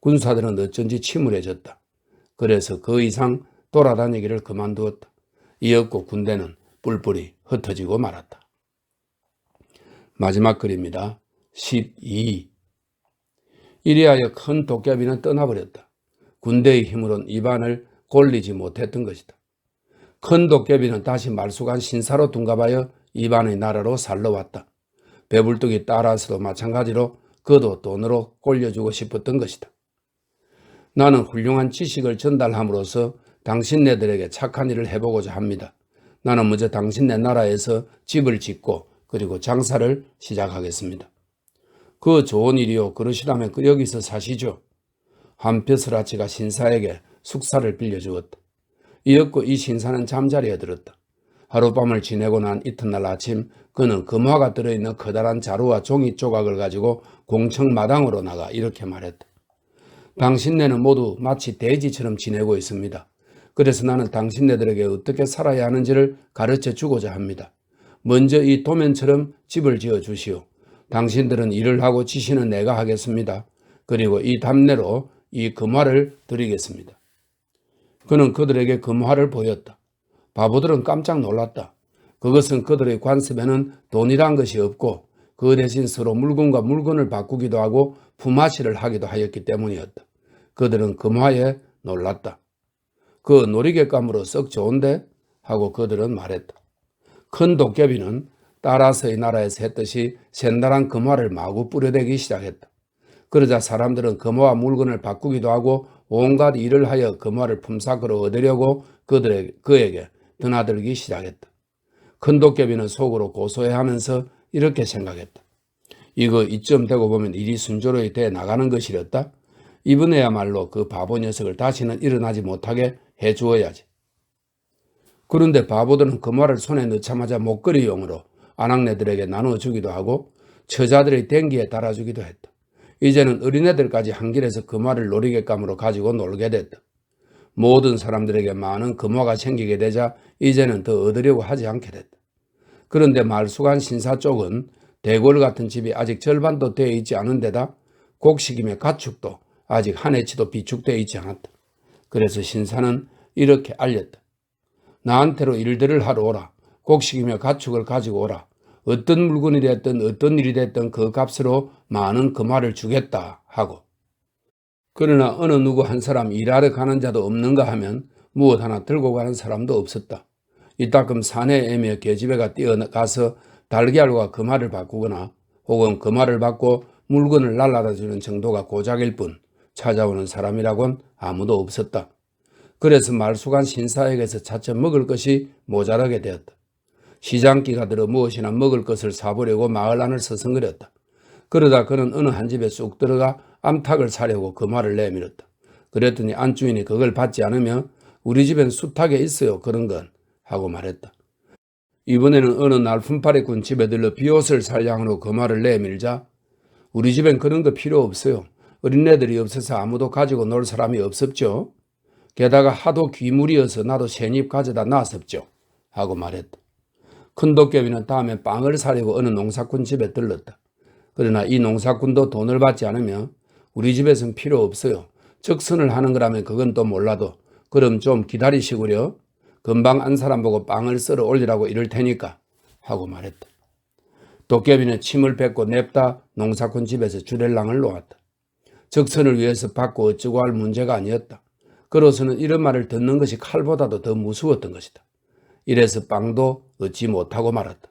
Speaker 1: 군사들은 어쩐지 침울해졌다. 그래서 그 이상 돌아다니기를 그만두었다. 이었고 군대는 뿔뿔이 흩어지고 말았다. 마지막 글입니다. 12. 이리하여 큰 도깨비는 떠나버렸다. 군대의 힘으로는 이반을 골리지 못했던 것이다. 큰 도깨비는 다시 말쑥한 신사로 둔갑하여 이반의 나라로 살러 왔다. 배불뚝이 따라서도 마찬가지로 그도 돈으로 꼴려주고 싶었던 것이다. 나는 훌륭한 지식을 전달함으로써 당신네들에게 착한 일을 해보고자 합니다. 나는 먼저 당신네 나라에서 집을 짓고 그리고 장사를 시작하겠습니다. 그 좋은 일이요. 그러시다면 여기서 사시죠. 한벼슬아치가 신사에게 숙사를 빌려주었다. 이었고 이 신사는 잠자리에 들었다. 하룻밤을 지내고 난 이튿날 아침 그는 금화가 들어있는 커다란 자루와 종이 조각을 가지고 공청 마당으로 나가 이렇게 말했다. 당신네는 모두 마치 돼지처럼 지내고 있습니다. 그래서 나는 당신네들에게 어떻게 살아야 하는지를 가르쳐 주고자 합니다. 먼저 이 도면처럼 집을 지어 주시오. 당신들은 일을 하고 지시는 내가 하겠습니다. 그리고 이 답례로 이 금화를 드리겠습니다. 그는 그들에게 금화를 보였다. 바보들은 깜짝 놀랐다. 그것은 그들의 관습에는 돈이란 것이 없고 그 대신 서로 물건과 물건을 바꾸기도 하고 품앗이를 하기도 하였기 때문이었다. 그들은 금화에 놀랐다. 그 놀이객감으로 썩 좋은데? 하고 그들은 말했다. 큰 도깨비는 따라서의 나라에서 했듯이 샌달한 금화를 마구 뿌려대기 시작했다. 그러자 사람들은 금화와 물건을 바꾸기도 하고 온갖 일을 하여 금화를 품삯으로 얻으려고 그에게 드나들기 시작했다. 큰 도깨비는 속으로 고소해하면서 이렇게 생각했다. 이쯤 되고 보면 일이 순조로이 돼 나가는 것이었다. 이번에야말로 그 바보 녀석을 다시는 일어나지 못하게 해주어야지. 그런데 바보들은 금화를 손에 넣자마자 목걸이용으로 아낙네들에게 나눠주기도 하고 처자들의 댕기에 달아주기도 했다. 이제는 어린애들까지 한 길에서 금화를 놀이객감으로 가지고 놀게 됐다. 모든 사람들에게 많은 금화가 생기게 되자 이제는 더 얻으려고 하지 않게 됐다. 그런데 말쑥한 신사 쪽은 대궐 같은 집이 아직 절반도 되어 있지 않은 데다 곡식임의 가축도 아직 한 해치도 비축되어 있지 않았다. 그래서 신사는 이렇게 알렸다. 나한테로 일들을 하러 오라. 곡식이며 가축을 가지고 오라. 어떤 물건이 됐든 어떤 일이 됐든 그 값으로 많은 금화를 주겠다 하고. 그러나 어느 누구 한 사람 일하러 가는 자도 없는가 하면 무엇 하나 들고 가는 사람도 없었다. 이따금 사내에 애며 계집애가 뛰어가서 달걀과 금화를 바꾸거나 혹은 금화를 받고 물건을 날라다 주는 정도가 고작일 뿐 찾아오는 사람이라곤 아무도 없었다. 그래서 말쑥한 신사에게서 차츰 먹을 것이 모자라게 되었다. 시장기가 들어 무엇이나 먹을 것을 사보려고 마을 안을 서성거렸다. 그러다 그는 어느 한 집에 쑥 들어가 암탉을 사려고 금화를 내밀었다. 그랬더니 안주인이 그걸 받지 않으며 우리 집엔 수탉에 있어요 그런 건 하고 말했다. 이번에는 어느 날 품팔이 군 집에 들러 비옷을 살 양으로 금화를 내밀자 우리 집엔 그런 거 필요 없어요. 어린애들이 없어서 아무도 가지고 놀 사람이 없었죠. 게다가 하도 귀물이어서 나도 새잎 가져다 놨었죠. 하고 말했다. 큰 도깨비는 다음에 빵을 사려고 어느 농사꾼 집에 들렀다. 그러나 이 농사꾼도 돈을 받지 않으며 우리 집에선 필요 없어요. 적선을 하는 거라면 그건 또 몰라도 그럼 좀 기다리시구려. 금방 안 사람 보고 빵을 썰어 올리라고 이럴 테니까 하고 말했다. 도깨비는 침을 뱉고 냅다 농사꾼 집에서 주렐랑을 놓았다. 적선을 위해서 받고 어쩌고 할 문제가 아니었다. 그로서는 이런 말을 듣는 것이 칼보다도 더 무서웠던 것이다. 이래서 빵도 얻지 못하고 말았다.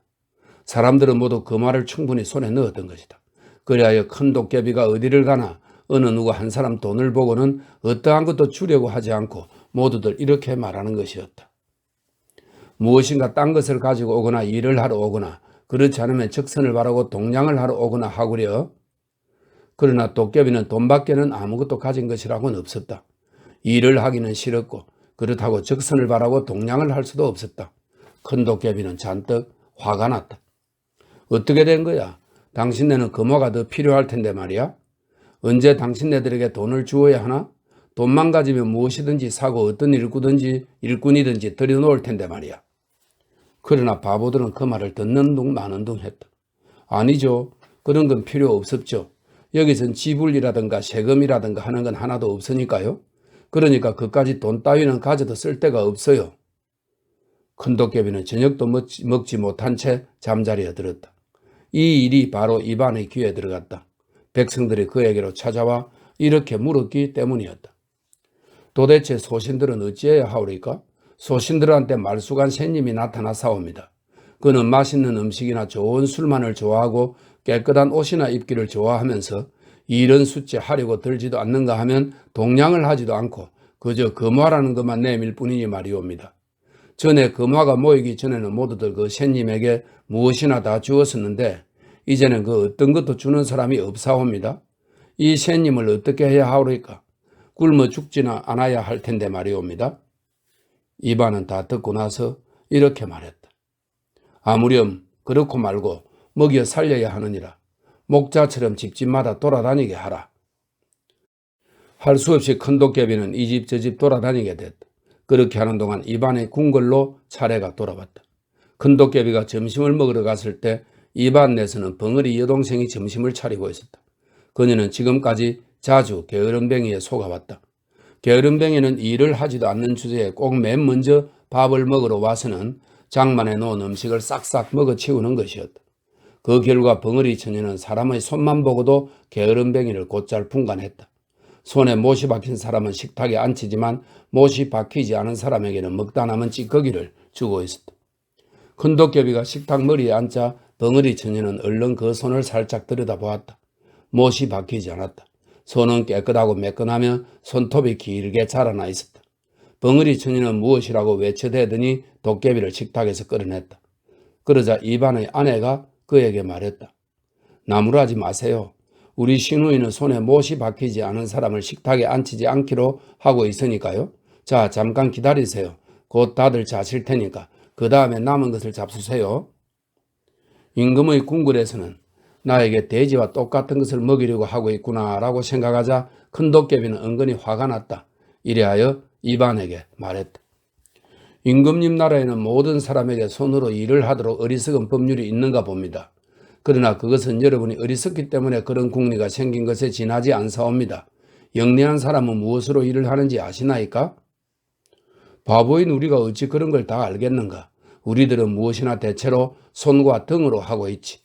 Speaker 1: 사람들은 모두 그 말을 충분히 손에 넣었던 것이다. 그리하여 큰 도깨비가 어디를 가나 어느 누구 한 사람 돈을 보고는 어떠한 것도 주려고 하지 않고 모두들 이렇게 말하는 것이었다. 무엇인가 딴 것을 가지고 오거나 일을 하러 오거나 그렇지 않으면 적선을 바라고 동냥을 하러 오거나 하구려. 그러나 도깨비는 돈밖에는 아무것도 가진 것이라고는 없었다. 일을 하기는 싫었고 그렇다고 적선을 바라고 동냥을 할 수도 없었다. 큰 도깨비는 잔뜩 화가 났다. 어떻게 된 거야? 당신네는 금화가 더 필요할 텐데 말이야. 언제 당신네들에게 돈을 주어야 하나? 돈만 가지면 무엇이든지 사고 어떤 일꾼이든지 들여놓을 텐데 말이야. 그러나 바보들은 그 말을 듣는 둥 마는 둥 했다. 아니죠. 그런 건 필요 없었죠. 여기선 지불이라든가 세금이라든가 하는 건 하나도 없으니까요. 그러니까 그까지 돈 따위는 가져도 쓸 데가 없어요. 큰 도깨비는 저녁도 먹지 못한 채 잠자리에 들었다. 이 일이 바로 이반의 귀에 들어갔다. 백성들이 그에게로 찾아와 이렇게 물었기 때문이었다. 도대체 소신들은 어찌해야 하오리까? 소신들한테 말쑥한 새님이 나타나사옵니다. 그는 맛있는 음식이나 좋은 술만을 좋아하고 깨끗한 옷이나 입기를 좋아하면서 이런 숫제 하려고 들지도 않는가 하면 동냥을 하지도 않고 그저 금화라는 것만 내밀 뿐이니 말이옵니다. 전에 금화가 모이기 전에는 모두들 그 새님에게 무엇이나 다 주었었는데 이제는 그 어떤 것도 주는 사람이 없사옵니다. 이 새님을 어떻게 해야 하오리까? 굶어 죽지는 않아야 할 텐데 말이옵니다. 이반은 다 듣고 나서 이렇게 말했다. 아무렴 그렇고 말고 먹여 살려야 하느니라. 목자처럼 집집마다 돌아다니게 하라. 할 수 없이 큰 도깨비는 이 집 저 집 돌아다니게 됐다. 그렇게 하는 동안 이반의 궁궐로 차례가 돌아왔다. 큰 도깨비가 점심을 먹으러 갔을 때 이반 내에서는 벙어리 여동생이 점심을 차리고 있었다. 그녀는 지금까지 자주 게으름뱅이에 속아왔다. 게으름뱅이는 일을 하지도 않는 주제에 꼭 맨 먼저 밥을 먹으러 와서는 장만해 놓은 음식을 싹싹 먹어치우는 것이었다. 그 결과 벙어리 처녀는 사람의 손만 보고도 게으름뱅이를 곧잘 분간했다. 손에 못이 박힌 사람은 식탁에 앉히지만 못이 박히지 않은 사람에게는 먹다 남은 찌꺼기를 주고 있었다. 큰 도깨비가 식탁 머리에 앉자 벙어리 처녀는 얼른 그 손을 살짝 들여다보았다. 못이 박히지 않았다. 손은 깨끗하고 매끈하며 손톱이 길게 자라나 있었다. 벙어리 처녀는 무엇이라고 외쳐대더니 도깨비를 식탁에서 끌어냈다. 그러자 이반의 아내가 그에게 말했다. 나무라지 마세요. 우리 시누이는 손에 못이 박히지 않은 사람을 식탁에 앉히지 않기로 하고 있으니까요. 자, 잠깐 기다리세요. 곧 다들 자실 테니까 그 다음에 남은 것을 잡수세요. 임금의 궁궐에서는 나에게 돼지와 똑같은 것을 먹이려고 하고 있구나라고 생각하자 큰 도깨비는 은근히 화가 났다. 이래하여 이반에게 말했다. 임금님 나라에는 모든 사람에게 손으로 일을 하도록 어리석은 법률이 있는가 봅니다. 그러나 그것은 여러분이 어리석기 때문에 그런 궁리가 생긴 것에 지나지 않사옵니다. 영리한 사람은 무엇으로 일을 하는지 아시나이까? 바보인 우리가 어찌 그런 걸 다 알겠는가? 우리들은 무엇이나 대체로 손과 등으로 하고 있지.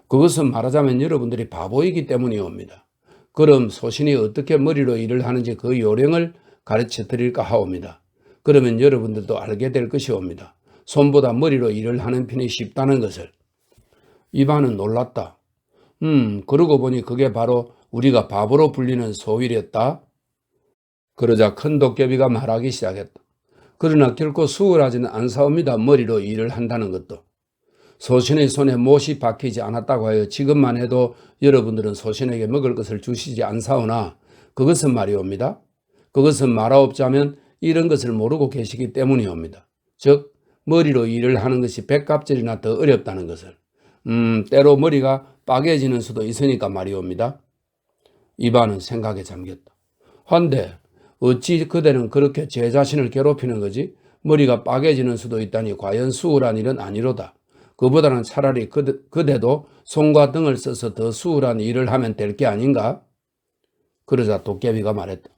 Speaker 1: 그것은 말하자면 여러분들이 바보이기 때문이옵니다. 그럼 소신이 어떻게 머리로 일을 하는지 그 요령을 가르쳐 드릴까 하옵니다. 그러면 여러분들도 알게 될 것이옵니다. 손보다 머리로 일을 하는 편이 쉽다는 것을. 이반은 놀랐다. 그러고 보니 그게 바로 우리가 바보로 불리는 소위였다. 그러자 큰 도깨비가 말하기 시작했다. 그러나 결코 수월하지는 않사옵니다. 머리로 일을 한다는 것도. 소신의 손에 못이 박히지 않았다고 하여 지금만 해도 여러분들은 소신에게 먹을 것을 주시지 않사오나 그것은 말이옵니다. 그것은 말하옵자면 이런 것을 모르고 계시기 때문이옵니다. 즉 머리로 일을 하는 것이 백갑절이나 더 어렵다는 것을. 때로 머리가 빠개지는 수도 있으니까 말이옵니다. 이반은 생각에 잠겼다. 한데 어찌 그대는 그렇게 제 자신을 괴롭히는 거지? 머리가 빠개지는 수도 있다니 과연 수월한 일은 아니로다. 그보다는 차라리 그대도 손과 등을 써서 더 수월한 일을 하면 될 게 아닌가? 그러자 도깨비가 말했다.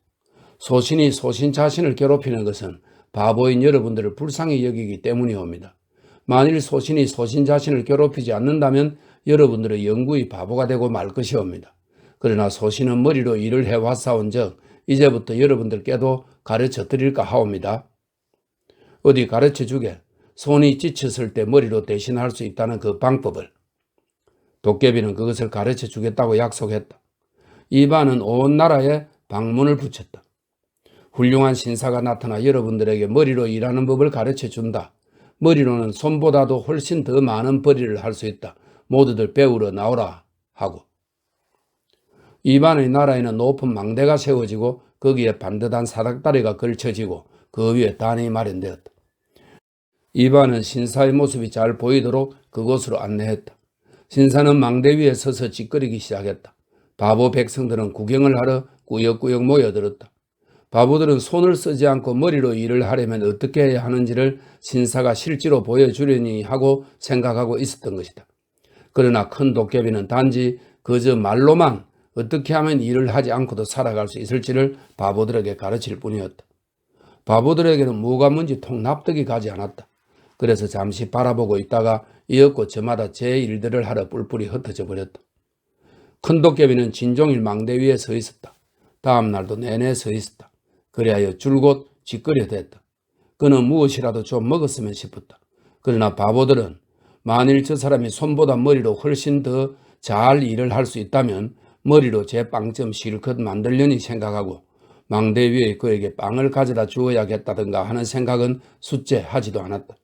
Speaker 1: 소신이 소신 자신을 괴롭히는 것은 바보인 여러분들을 불쌍히 여기기 때문이옵니다. 만일 소신이 소신 자신을 괴롭히지 않는다면 여러분들은 영구히 바보가 되고 말 것이옵니다. 그러나 소신은 머리로 일을 해왔사온 즉 이제부터 여러분들께도 가르쳐 드릴까 하옵니다. 어디 가르쳐 주게. 손이 지쳤을 때 머리로 대신할 수 있다는 그 방법을. 도깨비는 그것을 가르쳐 주겠다고 약속했다. 이반은 온 나라에 방문을 붙였다. 훌륭한 신사가 나타나 여러분들에게 머리로 일하는 법을 가르쳐 준다. 머리로는 손보다도 훨씬 더 많은 벌이를 할 수 있다. 모두들 배우러 나오라 하고. 이반의 나라에는 높은 망대가 세워지고 거기에 반듯한 사닥다리가 걸쳐지고 그 위에 단이 마련되었다. 이반은 신사의 모습이 잘 보이도록 그곳으로 안내했다. 신사는 망대 위에 서서 찌꺼리기 시작했다. 바보 백성들은 구경을 하러 꾸역꾸역 모여들었다. 바보들은 손을 쓰지 않고 머리로 일을 하려면 어떻게 해야 하는지를 신사가 실제로 보여주려니 하고 생각하고 있었던 것이다. 그러나 큰 도깨비는 단지 그저 말로만 어떻게 하면 일을 하지 않고도 살아갈 수 있을지를 바보들에게 가르칠 뿐이었다. 바보들에게는 뭐가 뭔지 통 납득이 가지 않았다. 그래서 잠시 바라보고 있다가 이윽고 저마다 제 일들을 하러 뿔뿔이 흩어져 버렸다. 큰 도깨비는 진종일 망대 위에 서 있었다. 다음 날도 내내 서 있었다. 그리하여 줄곧 쥐끌여 댔다. 그는 무엇이라도 좀 먹었으면 싶었다. 그러나 바보들은 만일 저 사람이 손보다 머리로 훨씬 더 잘 일을 할 수 있다면 머리로 제 빵점 실컷 만들려니 생각하고 망대 위에 그에게 빵을 가져다 주어야겠다든가 하는 생각은 숫제하지도 않았다.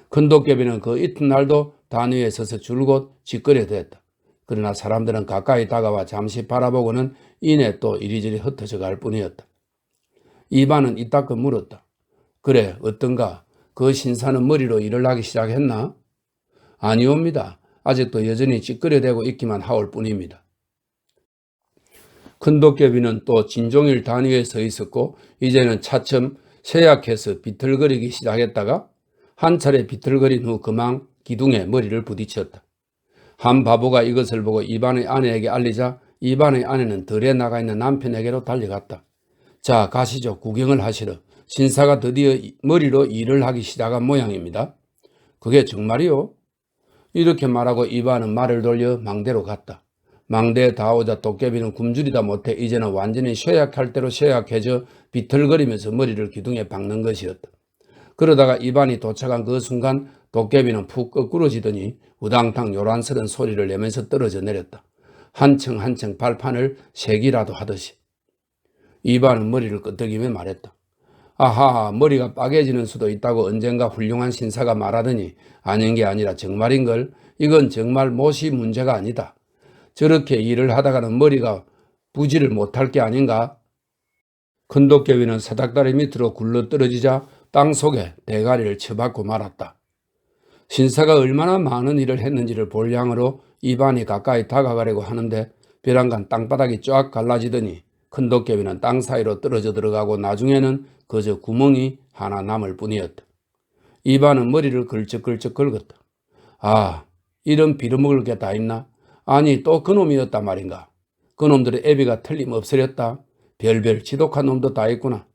Speaker 1: 큰 도깨비는 그 이튿날도 단위에 서서 줄곧 쥐끌여 댔다. 그러나 사람들은 가까이 다가와 잠시 바라보고는 이내 또 이리저리 흩어져 갈 뿐이었다. 이반은 이따금 물었다. 그래, 어떤가? 그 신사는 머리로 일을 하기 시작했나? 아니옵니다. 아직도 여전히 찌끄려대고 있기만 하올 뿐입니다. 큰 도깨비는 또 진종일 단위에 서 있었고 이제는 차츰 쇠약해서 비틀거리기 시작했다가 한 차례 비틀거린 후 그만 기둥에 머리를 부딪혔다. 한 바보가 이것을 보고 이반의 아내에게 알리자 이반의 아내는 덜에 나가 있는 남편에게로 달려갔다. 자, 가시죠. 구경을 하시러. 신사가 드디어 머리로 일을 하기 시작한 모양입니다. 그게 정말이요? 이렇게 말하고 이반은 말을 돌려 망대로 갔다. 망대에 닿아오자 도깨비는 굶주리다 못해 이제는 완전히 쇠약할 대로 쇠약해져 비틀거리면서 머리를 기둥에 박는 것이었다. 그러다가 이반이 도착한 그 순간 도깨비는 푹 거꾸러지더니 우당탕 요란스런 소리를 내면서 떨어져 내렸다. 한층 한층 발판을 세기라도 하듯이. 이반은 머리를 끄덕이며 말했다. 아하, 머리가 빠개지는 수도 있다고 언젠가 훌륭한 신사가 말하더니 아닌 게 아니라 정말인걸. 이건 정말 못이 문제가 아니다. 저렇게 일을 하다가는 머리가 부지를 못할 게 아닌가? 큰 도깨비는 사닥다리 밑으로 굴러떨어지자 땅속에 대가리를 쳐박고 말았다. 신사가 얼마나 많은 일을 했는지를 볼 양으로 이반이 가까이 다가가려고 하는데 벼랑간 땅바닥이 쫙 갈라지더니 큰 도깨비는 땅 사이로 떨어져 들어가고 나중에는 그저 구멍이 하나 남을 뿐이었다. 이반은 머리를 걸쩍걸쩍 긁었다. 아, 이런 빌어먹을 게 다 있나? 아니, 또 그놈이었단 말인가? 그놈들의 애비가 틀림없으렸다. 별별 지독한 놈도 다 있구나.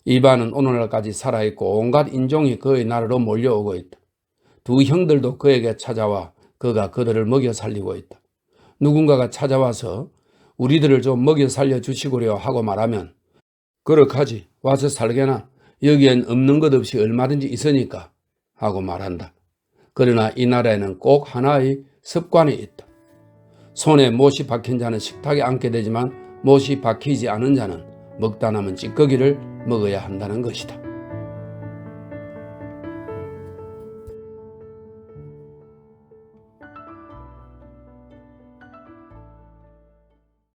Speaker 1: 이반은 오늘날까지 살아있고 온갖 인종이 그의 나라로 몰려오고 있다. 두 형들도 그에게 찾아와 그가 그들을 먹여 살리고 있다. 누군가가 찾아와서 우리들을 좀 먹여 살려주시구려 하고 말하면 그렇하지, 와서 살게나. 여기엔 없는 것 없이 얼마든지 있으니까 하고 말한다. 그러나 이 나라에는 꼭 하나의 습관이 있다. 손에 못이 박힌 자는 식탁에 앉게 되지만 못이 박히지 않은 자는 먹다 남은 찌꺼기를 먹어야 한다는 것이다.